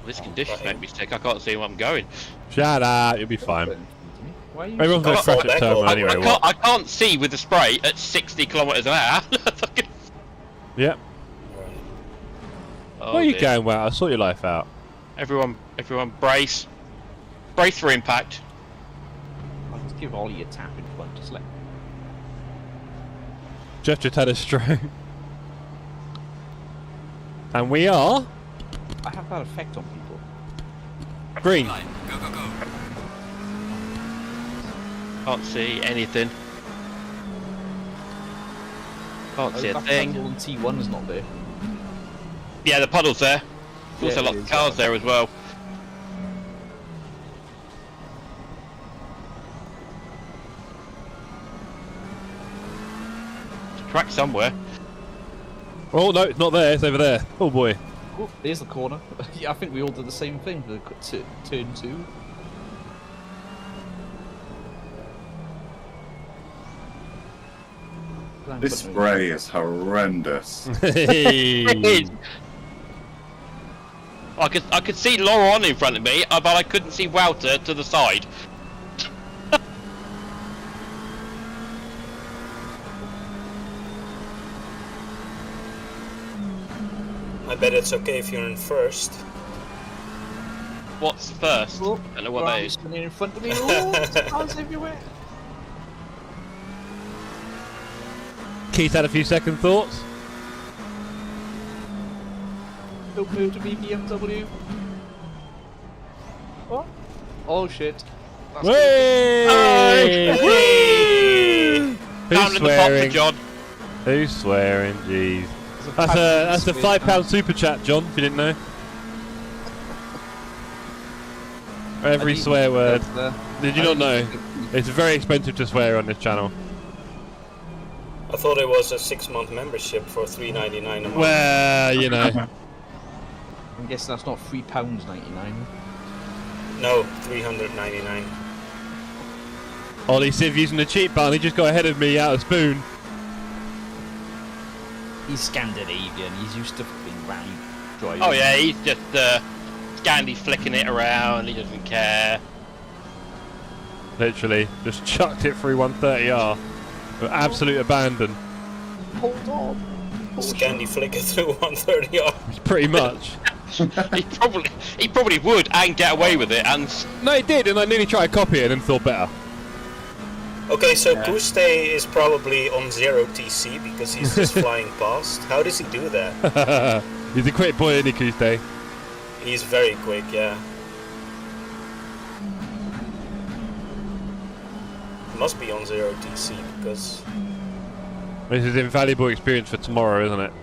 This condition make me sick, I can't see where I'm going. Shut up, you'll be fine. Why are you Everyone's going to Fall crash back at turbo or- anyway. What? I can't see with the spray at 60 kilometers an hour. Yep. Oh, Where are you dear. going, Wow? I'll sort your life out. Everyone brace for impact. I'll just give Ollie a tap in front, just let... Jeff just had a stroke. And we are... I have that effect on people. green. Line. Go, go, go. Can't see anything. Can't see a That thing. puddle on T1 is not there. Yeah, the puddle's there. There's Yeah, also it lots of is, cars there as well. There's a track somewhere. Oh, no, it's not there. It's over there. Oh, boy. Oh, there's the corner. Yeah, I think we all did the same thing for turn 2. This spray is horrendous. I could see Laurent in front of me, but I couldn't see Walter to the side. I bet it's okay if you're in first. What's first? Oh, I don't know what that is. in front of me. Oh, there's cars everywhere. Keith had a few second thoughts. Don't move to be BMW. What? Oh shit. That's Way! Hey! Down in the pot for John. Who's swearing? Jeez. good. That's a £5 super chat, John. If you didn't know. Every swear word. Did you not know? It's very expensive to swear on this channel. I thought it was a 6-month membership for $3.99 a month. Well, you know. I guess that's not £3.99. No, $399. Ollie Siv using the cheat button. He just got ahead of me out of spoon. He's Scandinavian. He's used to being round driving. Oh yeah, he's just Scandi flicking it around. He doesn't care. Literally, just chucked it through 130R with absolute abandon. Hold on. Scandi flicker through 130R. Pretty much. he probably would and get away with it. And No, he did, and I nearly tried to copy it and thought better. Okay, so Kuste is probably on 0 TC because he's just flying past. How does he do that? He's a quick boy, isn't he, Kuste? He's very quick, yeah. Must be on 0 TC because... This is invaluable experience for tomorrow, isn't it?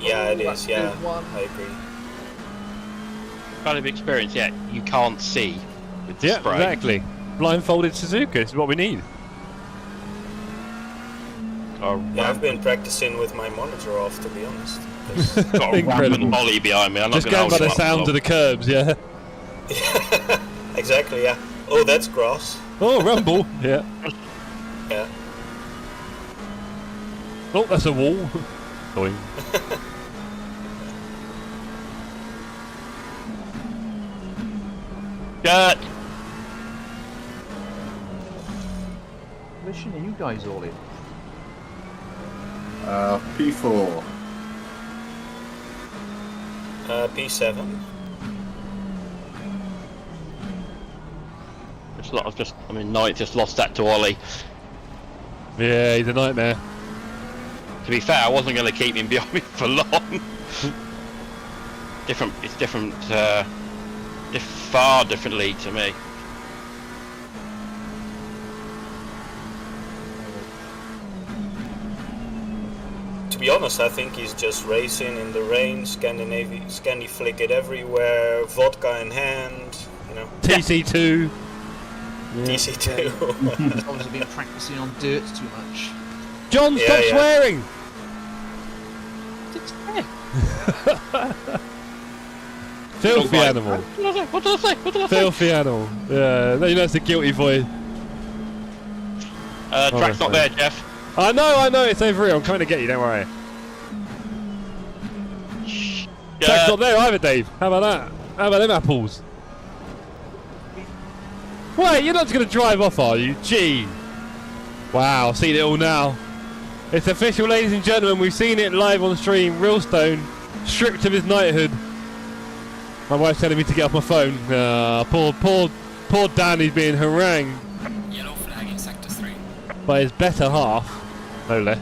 Yeah, it is, yeah. One. I agree. kind of experience yet you can't see with the Yeah, spray. exactly. Blindfolded Suzuka is what we need. Yeah, I've been practicing with my monitor off, to be honest. Got a Incredible. rampant volley behind me. I'm not Just going going to by the sounds of the curbs, yeah. Exactly, yeah. Oh, that's grass. Oh, rumble. Yeah. Yeah. Oh, that's a wall. Boing. Dirt. Which mission are you guys all in? P4. P7. Knight just lost that to Ollie. Yeah, he's a nightmare. To be fair, I wasn't going to keep him behind me for long. It's different, far differently to me. To be honest, I think he's just racing in the rain, Scandi flick it everywhere, vodka in hand, you know. TC2. Yeah. TC2. He's obviously been practicing on dirt too much. John, Yeah, stop yeah. swearing! Filthy animal. What did I say? Filthy animal. Yeah, no, you know it's a guilty voice. Track's not there, Jeff. I know, it's over here. I'm coming to get you, don't worry. Track's not there either, Dave. How about that? How about them apples? Wait, you're not just going to drive off, are you? Gee. Wow, I've seen it all now. It's official, ladies and gentlemen. We've seen it live on stream. Realstone stripped of his knighthood. My wife's telling me to get off my phone. Poor Danny's being harangued Yellow flag in sector 3. by his better half. No less.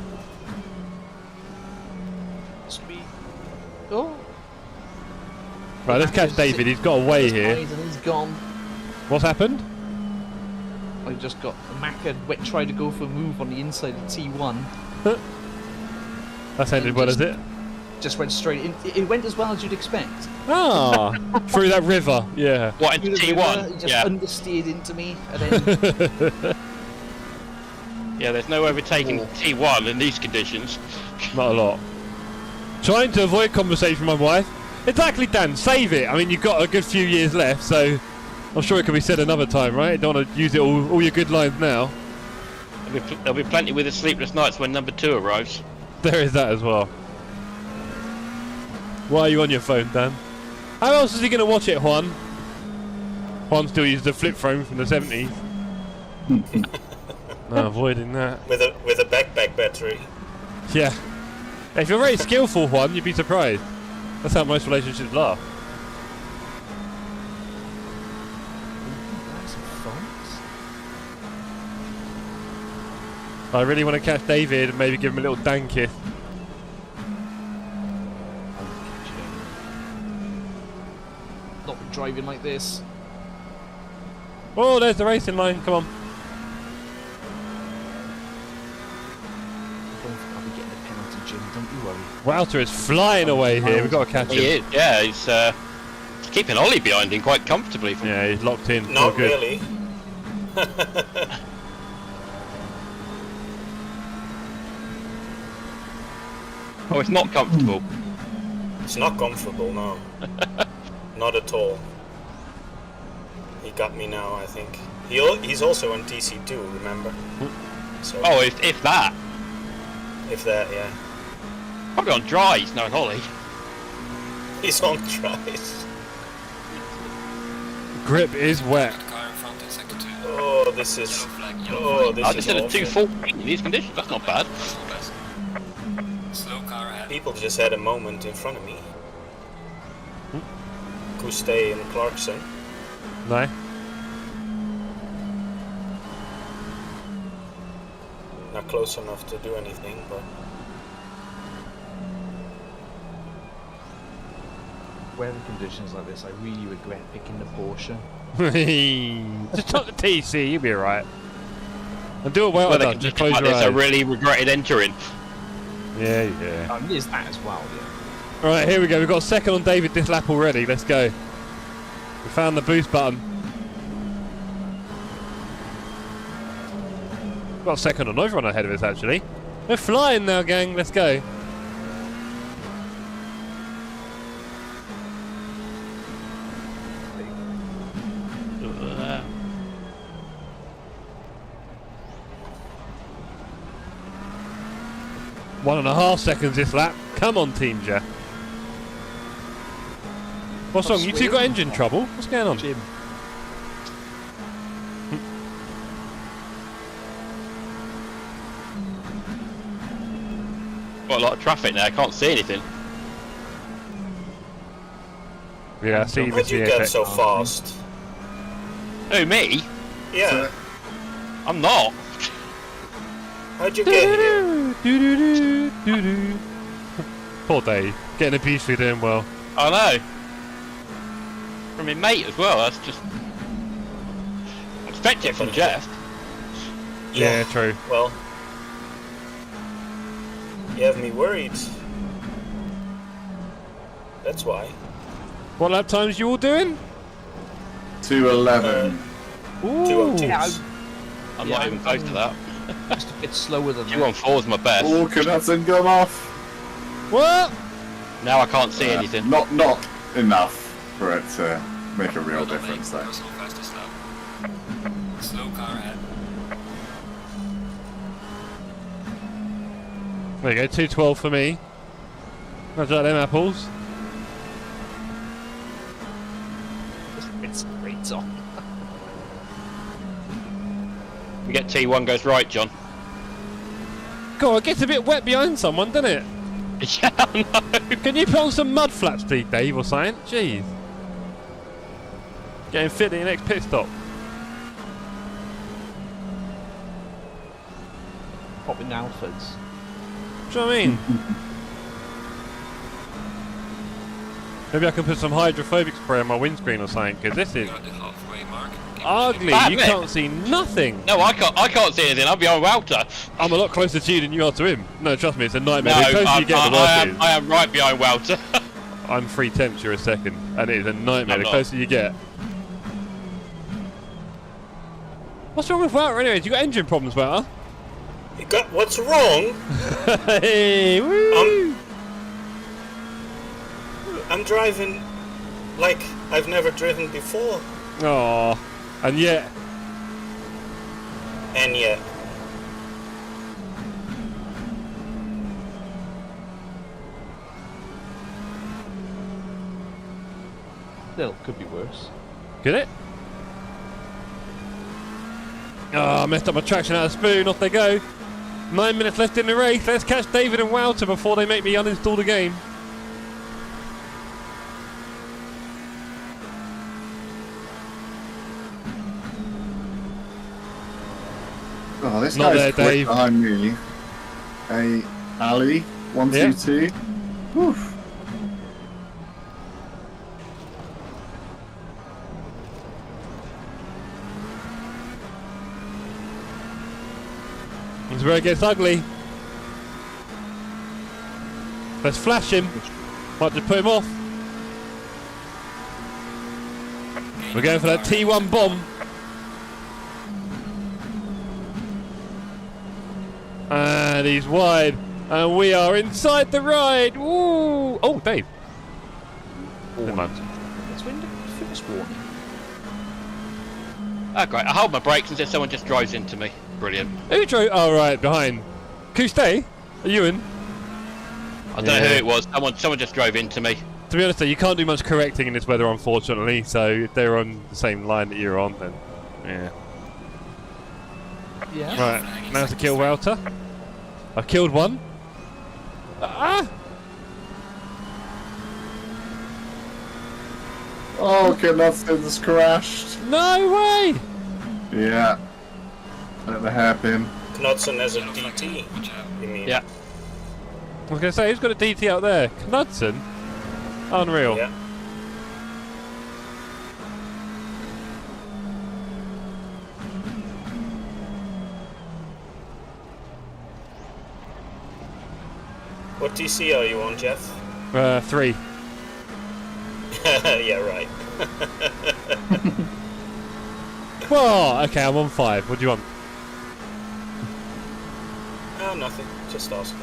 Speed. Oh. Right, let's catch David. He's got away here. And he's gone. What's happened? I just got a Macca tried to go for a move on the inside of T1. That's ended well, is it? Just went straight in. It went as well as you'd expect. Ah, through that river. Yeah. What, into Through the river, T1? he just Yeah. understeered into me, and then Yeah, there's no overtaking T1 in these conditions. Not a lot. Trying to avoid conversation with my wife. Exactly, Dan. Save it. I mean, you've got a good few years left, so I'm sure it can be said another time, right? You don't want to use it all your good lines now. There'll be plenty with the sleepless nights when number 2 arrives. There is that as well. Why are you on your phone, Dan? How else is he going to watch it, Juan? Juan still uses the flip phone from the 70s. No, avoiding that. With a backpack battery. Yeah. If you're very skillful, Juan, you'd be surprised. That's how most relationships last. I really want to catch David and maybe give him a little Dan kiss. Not driving like this. Oh, there's the racing line. Come on. I'll be getting a penalty, Jim. Don't you worry. Wouter is flying away here. We've got to catch him. He is, yeah. He's keeping Ollie behind him quite comfortably. Yeah, he's locked in. Not All good. really. Oh, it's not comfortable. It's not comfortable, no. Not at all. He got me now, I think. He's also on TC2, remember? So, Oh, if that. if that, yeah. Probably on dries, knowing Ollie. He's on tries. Grip is wet. Car in front in sector 2. Oh, this is. Yellow flag, Oh, yellow this I is just did a awful. 240 in these conditions. That's not bad. flag. Slow car ahead. People just had a moment in front of me. Couste and Clarkson. No. Not close enough to do anything, but Weather conditions like this, I really regret picking the Porsche. Just top the TC, you'll be alright. And do it well Weather done, just conditions close like your this, I eyes. really regretted entering. Yeah. There's that as well, yeah. Alright, here we go. We've got a second on David this lap already. Let's go. We found the boost button. Got a second on everyone ahead of us, actually. We're flying now, gang. Let's go. One and a half seconds this lap. Come on, Team Jeff. What's wrong? You two got engine trouble? What's going on? Jim. Got a lot of traffic now. I can't see anything. Yeah, I see you how'd missing you the get effect. so fast? Who, me? Yeah, I'm not. how'd you get here? Do-do-do-do-do. Poor Dave. Getting abused for doing well. I know. From my mate as well. That's just. I expect it from Jeff. Yeah, true. Well, you have me worried. That's why. What lap times you all doing? 2:11. Ooh. 2:02. Yeah, I'm Yeah, not even close to that. just a bit slower than that. 214 is my best. Oh, can Hudson come off? What? Now I can't see anything. Not enough for it to make a real difference, though. Go so fast and slow. Slow car ahead. There you go, 212 for me. How's that, them apples? It's great on. We get T1 goes right, John. God, it gets a bit wet behind someone, doesn't it? Yeah, I know. Can you put on some mud flaps, Dave, or something? Jeez. Getting fit at your next pit stop. Popping Alfords. Do you know what I mean? Maybe I can put some hydrophobic spray on my windscreen or something, because this is You're at the halfway mark. ugly. Bad, You isn't it? can't see nothing. No, I can't see anything. I'm behind Walter. I'm a lot closer to you than you are to him. No, trust me, it's a nightmare. No, The closer you get, the worse it is. I am right behind Walter. I'm 3/10, you're a second, and it is a nightmare. I'm The not. closer you get. What's wrong with Wouter anyways? You got engine problems, Wouter? What's wrong? Hey, woo! I'm driving like I've never driven before. Oh, and yet. And yet. Still, could be worse. Get it? Oh, I messed up my traction out of spoon. Off they go. 9 minutes left in the race. Let's catch David and Wouter before they make me uninstall the game. Oh, this Not guy's there, quick Dave. behind me. Hey, Ali, 1, Yeah. 2, 2. Whew. This is where it gets ugly. Let's flash him. Might just put him off. We're going for that T1 bomb. And he's wide. And we are inside the ride. Ooh. Oh, Dave. Never mind. It's when the first warning. Ah, great. I hold my brakes until someone just drives into me. Brilliant. Who drove? Oh, right, behind. Couste? Are you in? I don't know who it was. Someone just drove into me. To be honest, though, you can't do much correcting in this weather, unfortunately. So if they're on the same line that you're on, then yeah. Yeah. Right, now to kill Wouter. I've killed one. Ah! Oh, okay, that's crashed. No way! Yeah. Let the hairpin. Knudsen as a DT, you mean? Yeah. I was going to say, who's got a DT out there? Knudsen? Unreal. Yeah. What TC are you on, Jeff? 3. Yeah, right. Well, okay, I'm on 5. What do you want? Oh, nothing. Just asking.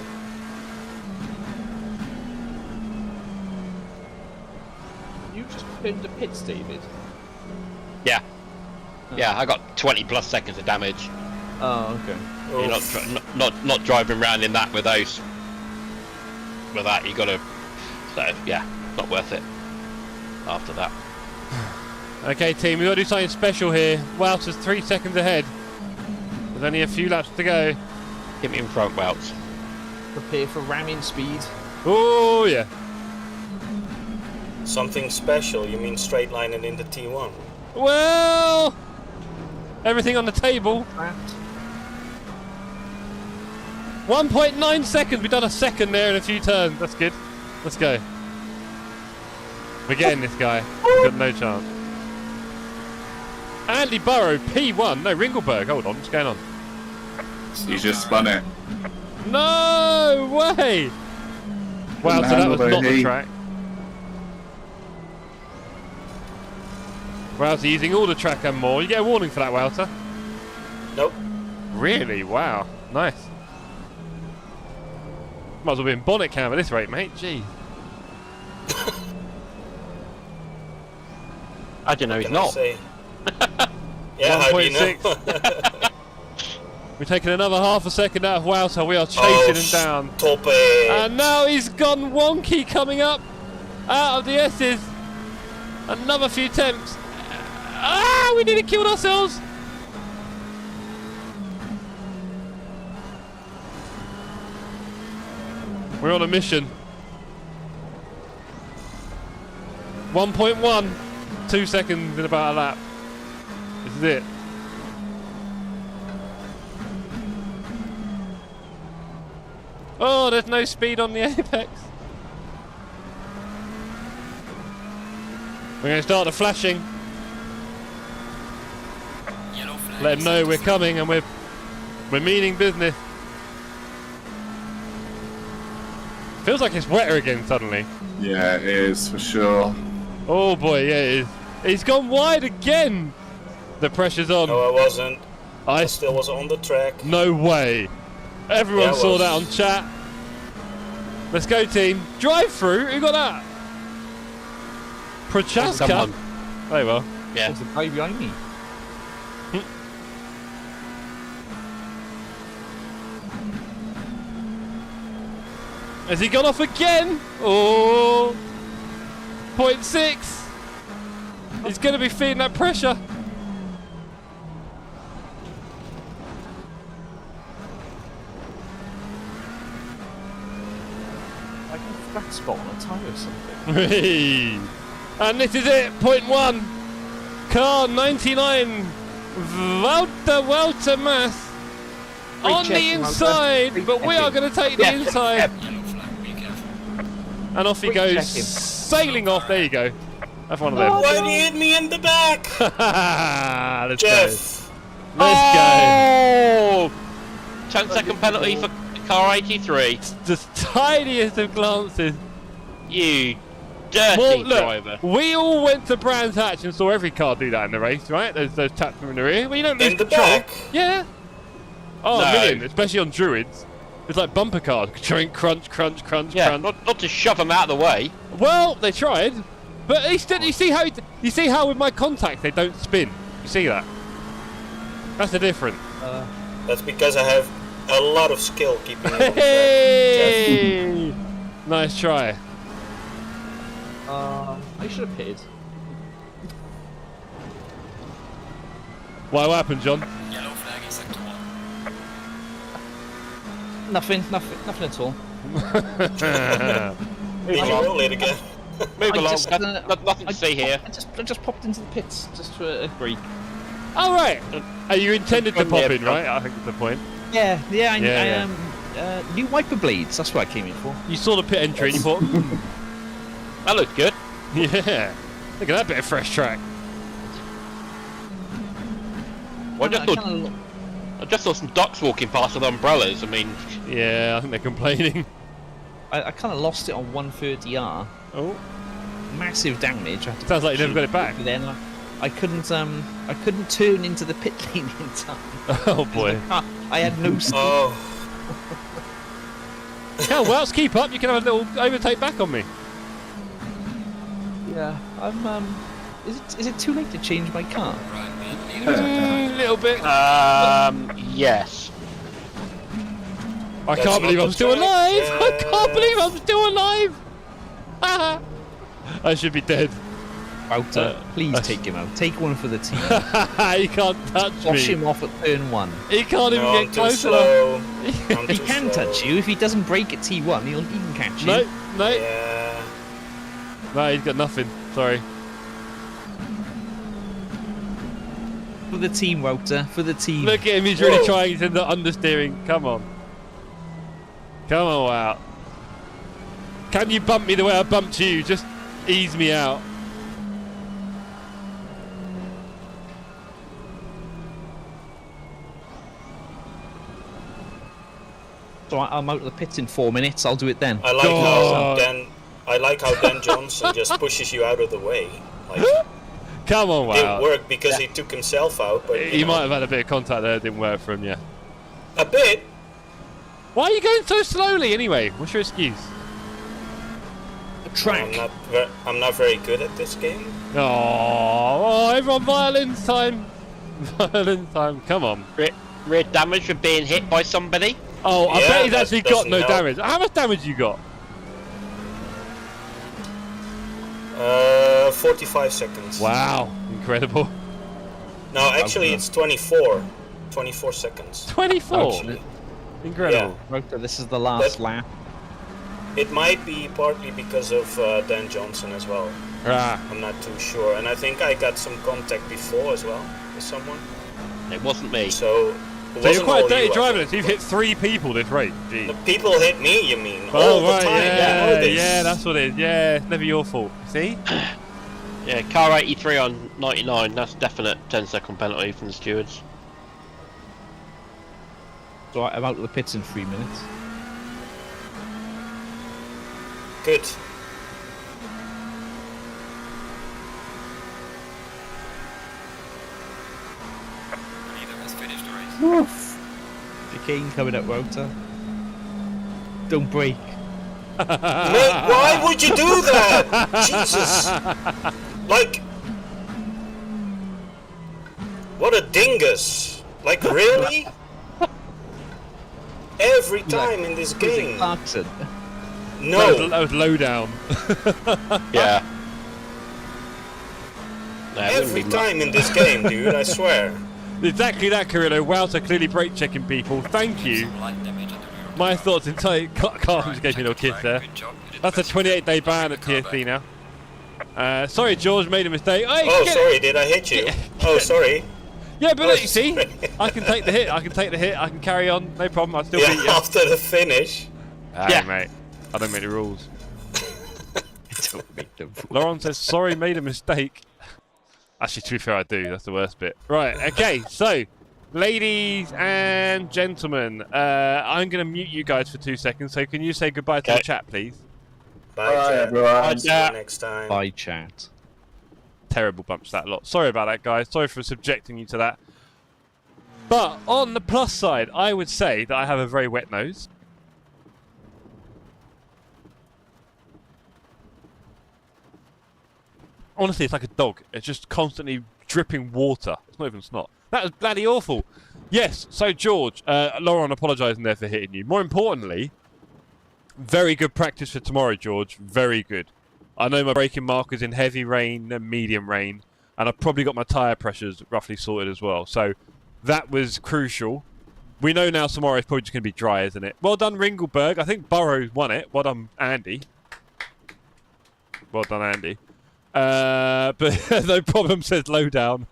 You just pinned the pits, David. Yeah. Yeah, I got 20 plus seconds of damage. Oh, okay. You're not driving around in that with those. With that, you gotta. So yeah, not worth it. After that. Okay, team, we've got to do something special here. Wouter's 3 seconds ahead. There's only a few laps to go. Get me in front, Welts. Prepare for ramming speed. Oh, yeah. Something special? You mean straight lining into T1? Well, everything on the table. Trapped. 1.9 seconds. We've done a second there in a few turns. That's good. Let's go. We're getting this guy. We've got no chance. Andy Burrow, P1. No, Ringleberg. Hold on. What's going on? He's just spun it. No way! Wow, so that was not the track. Wowzer using all the track and more. You get a warning for that, Wowzer? Nope. Really? Wow. Nice. Might as well be in bonnet cam at this rate, mate. Gee. I don't know, he's Can I not. say? Yeah, how do you know? 1.6. We're taking another half a second out of Wowzer. We are chasing him down. Tope. And now he's gone wonky coming up out of the S's. Another few attempts. Ah, we nearly killed ourselves. We're on a mission. 1.1. 2 seconds in about a lap. This is it. Oh, there's no speed on the apex. We're going to start the flashing. Yellow flag. Let them know we're coming and we're meaning business. Feels like it's wetter again suddenly. Yeah, it is for sure. Oh boy, yeah it is. He's gone wide again. The pressure's on. No, I wasn't. I I still was on the track. No way. Everyone Yeah, I saw was. that on chat. Let's go, team. Drive through. Who got that? Prochaska? Someone. Very well. Yeah. There's a guy behind me. Has he gone off again? Oh, 0.6. He's going to be feeling that pressure. Like a flat spot on a tyre or something. Hey. And this is it, 0.1. Car 99. Walter Mass. Great On check, the Walter. inside, Great but we are checking. going to take the inside. Yellow flag, be careful. And off he Great goes, checking. sailing off. There you go. Have one of them. Why did he hit me in the back? Let's Jeff. go. Let's Oh! 10-second penalty for car 83. go. Just tiniest of glances. You dirty Well, look, driver. we all went to Brands Hatch and saw every car do that in the race, right? Those taps from in the rear. Well, you don't lose In the control. back. Yeah. Oh, No. a million, especially on Druids. It's like bumper cars. Crunch, crunch, crunch, crunch, Yeah, crunch. not to shove them out of the way. Well, they tried, but he still, you see how with my contacts they don't spin. You see that? That's the difference. That's because I have a lot of skill keeping it on track. Jeff. Hey! Nice try. I should have pitted. What happened, John? Yellow flag in sector 1. Nothing at all. Did you roll it again? Move I along. just, Nothing to see here. I just popped into the pits just for a break. All right. You intended to pop in, Yeah, right? I think that's the point. Yeah, Yeah. New wiper blades. That's what I came in for. You saw the pit entry and you thought, That looks good. yeah. Look at that bit of fresh track. Well, I just saw some ducks walking past with umbrellas. I mean, Yeah, I think they're complaining. I kind of lost it on 130R. Oh, Massive damage. I had to sounds like you never got it back. But then I couldn't turn into the pit lane in time. Oh boy. I had no speed. Oh, Hell, Wells, keep up. You can have a little overtake back on me. Yeah, I'm. Is it too late to change my car? Right, man. Leader. Little bit. yes. I That's can't believe not I'm the still track. alive. I can't Yeah. believe I'm still alive. I should be dead. Wouter, please I- take him out. Take one for the team. He can't touch Wash me. him off at turn 1. He can't even no, I'm get too close enough. slow. I'm He too can slow. touch you if he doesn't break at T1. He can catch you. No, no, Yeah. no. He's got nothing. Sorry. For the team, Wouter. For the team. Look at him. He's really Whoa. trying. He's in the understeering. Come on. Come on out. Can you bump me the way I bumped you? Just ease me out. So I'm out of the pits in 4 minutes. I'll do it then. I like God. how Dan Johnson just pushes you out of the way. Like, Come on, didn't wow. work because he took himself out, but He might have had a bit of contact there. It didn't work for him. Yeah. a bit. Why are you going so slowly anyway? What's your excuse? Track. I'm not very good at this game. Oh, everyone, violence time. Violence time. Come on. Rear damage for being hit by somebody. Oh, I Yeah, bet he's that actually got no doesn't help. damage. How much damage you got? 45 seconds. Wow, incredible. No, actually it's 24. 24 seconds. 24. Actually. Incredible. Wouter, this is the last But- lap. It might be partly because of Dan Johnson as well. Ah, I'm not too sure. And I think I got some contact before as well with someone. It wasn't me. So, it so you're wasn't quite a all dirty you, I driver. think. So you've hit 3 people this race. Gee. The people hit me, you mean? Oh, all the right, time. I know yeah, this. yeah, that's what it is. Yeah, it's never your fault. See? Yeah, car 83 on 99. That's definite 10-second penalty from the stewards. So I'm out of the pits in 3 minutes. Good. Leader has finished the race. Chicane coming up, Wouter. Don't break. Mate, why would you do that? Jesus. Like, what a dingus. Like, really? Every time in this game. Clarkson. No. That was low down. Yeah. No, it wouldn't Every be time in this game, dude, I swear. Exactly that, Carrillo. Wowzer clearly brake checking people. Thank you. Some light damage on the rear. My thoughts entirely. Carl just gave me a little kiss there. Good job. You did That's a the best. 28-day ban at TSC now. Sorry, George, made a mistake. Hey, Oh, get sorry, it. did I hit you? Oh, sorry. Yeah, but Oh, look, you see, sorry. I can take the hit. I can take the hit. I can carry on. No problem. I'll still beat you. Yeah, after the finish. Hey, Yeah. mate. I don't make the rules. Don't make them. Lauren says, sorry, made a mistake. Actually, to be fair, I do. That's the worst bit. Right, okay, so, ladies and gentlemen, I'm going to mute you guys for 2 seconds, so can you say goodbye to the chat, please? Bye, Bye, chat. everyone. See you next time. Bye, chat. Terrible bunch, that lot. Sorry about that, guys. Sorry for subjecting you to that. But, on the plus side, I would say that I have a very wet nose. Honestly, it's like a dog. It's just constantly dripping water. It's not even snot. That was bloody awful. Yes, so George, Lauren apologising there for hitting you. More importantly, very good practice for tomorrow, George. Very good. I know my braking marker's in heavy rain and medium rain, and I've probably got my tyre pressures roughly sorted as well. So that was crucial. We know now tomorrow is probably just going to be dry, isn't it? Well done, Ringleberg. I think Burrows won it. Well done, Andy. Well done, Andy. But no problem, says Lowdown.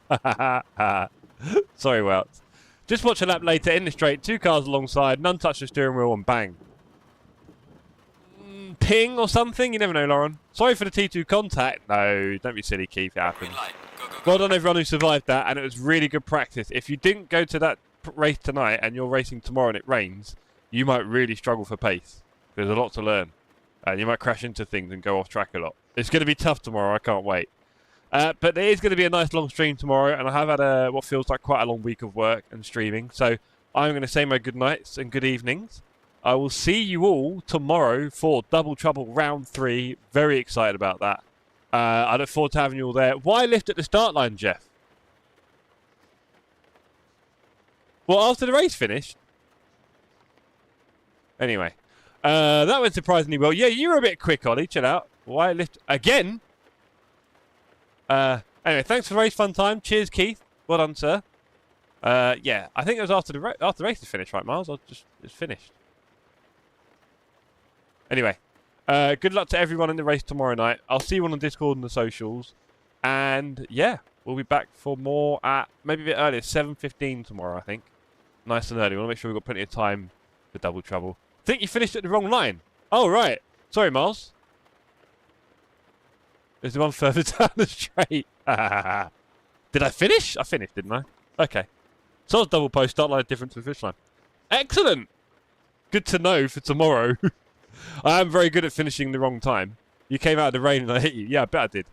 Sorry, Welts. Just watch a lap later in the straight, 2 cars alongside, none touch the steering wheel, and bang. Ping or something? You never know, Lauren. Sorry for the T2 contact. No, don't be silly, Keith. It happens. Green light. Go, go, go. Well done, everyone who survived that, and it was really good practice. If you didn't go to that race tonight and you're racing tomorrow and it rains, you might really struggle for pace. There's a lot to learn. And you might crash into things and go off track a lot. It's going to be tough tomorrow. I can't wait. But there is going to be a nice long stream tomorrow, and I have had what feels like quite a long week of work and streaming. So I'm going to say my good nights and good evenings. I will see you all tomorrow for Double Trouble Round 3. Very excited about that. I look forward to having you all there. Why lift at the start line, Jeff? Well, after the race finished? Anyway. That went surprisingly well. Yeah, you were a bit quick, Ollie. Chill out. Why lift again? Anyway, thanks for the race fun time. Cheers, Keith. Well done, sir. Yeah, I think it was after the race is finished, right, Miles? It's finished. Anyway, good luck to everyone in the race tomorrow night. I'll see you on the Discord and the socials. And yeah, we'll be back for more at maybe a bit earlier, 7:15 tomorrow, I think. Nice and early. We want to make sure we've got plenty of time for Double Trouble. I think you finished at the wrong line. Oh, right. Sorry, Miles. There's the one further down the straight. Did I finish? I finished, didn't I? Okay. So I was double post, start line different to the finish line. Excellent. Good to know for tomorrow. I am very good at finishing the wrong time. You came out of the rain and I hit you. Yeah, I bet I did.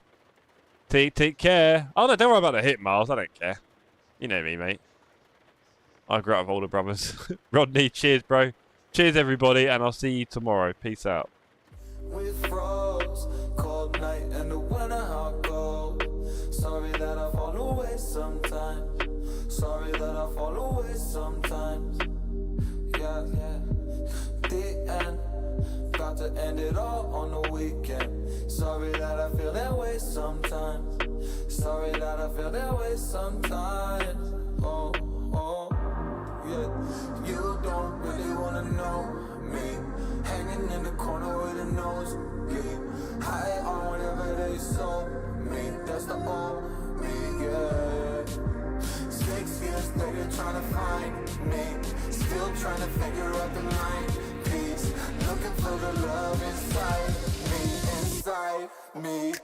Take care. Oh, no, don't worry about the hit, Miles. I don't care. You know me, mate. I grew up with older brothers. Rodney, cheers, bro. Cheers, everybody, and I'll see you tomorrow. Peace out. We froze, cold night and the winter hot cold. Sorry that I fall away sometimes. Sorry that I fall away sometimes. Yeah, yeah. The end, got to end it all on the weekend. Sorry that I feel that way sometimes. Sorry that I feel that way sometimes. Oh, oh, yeah. You don't really wanna know me. Hanging in the corner with a nose bleed. High on whatever they sold me. That's the old me, yeah. 6 years later trying to find me. Still trying to figure out the mind piece. Looking for the love inside me, inside me.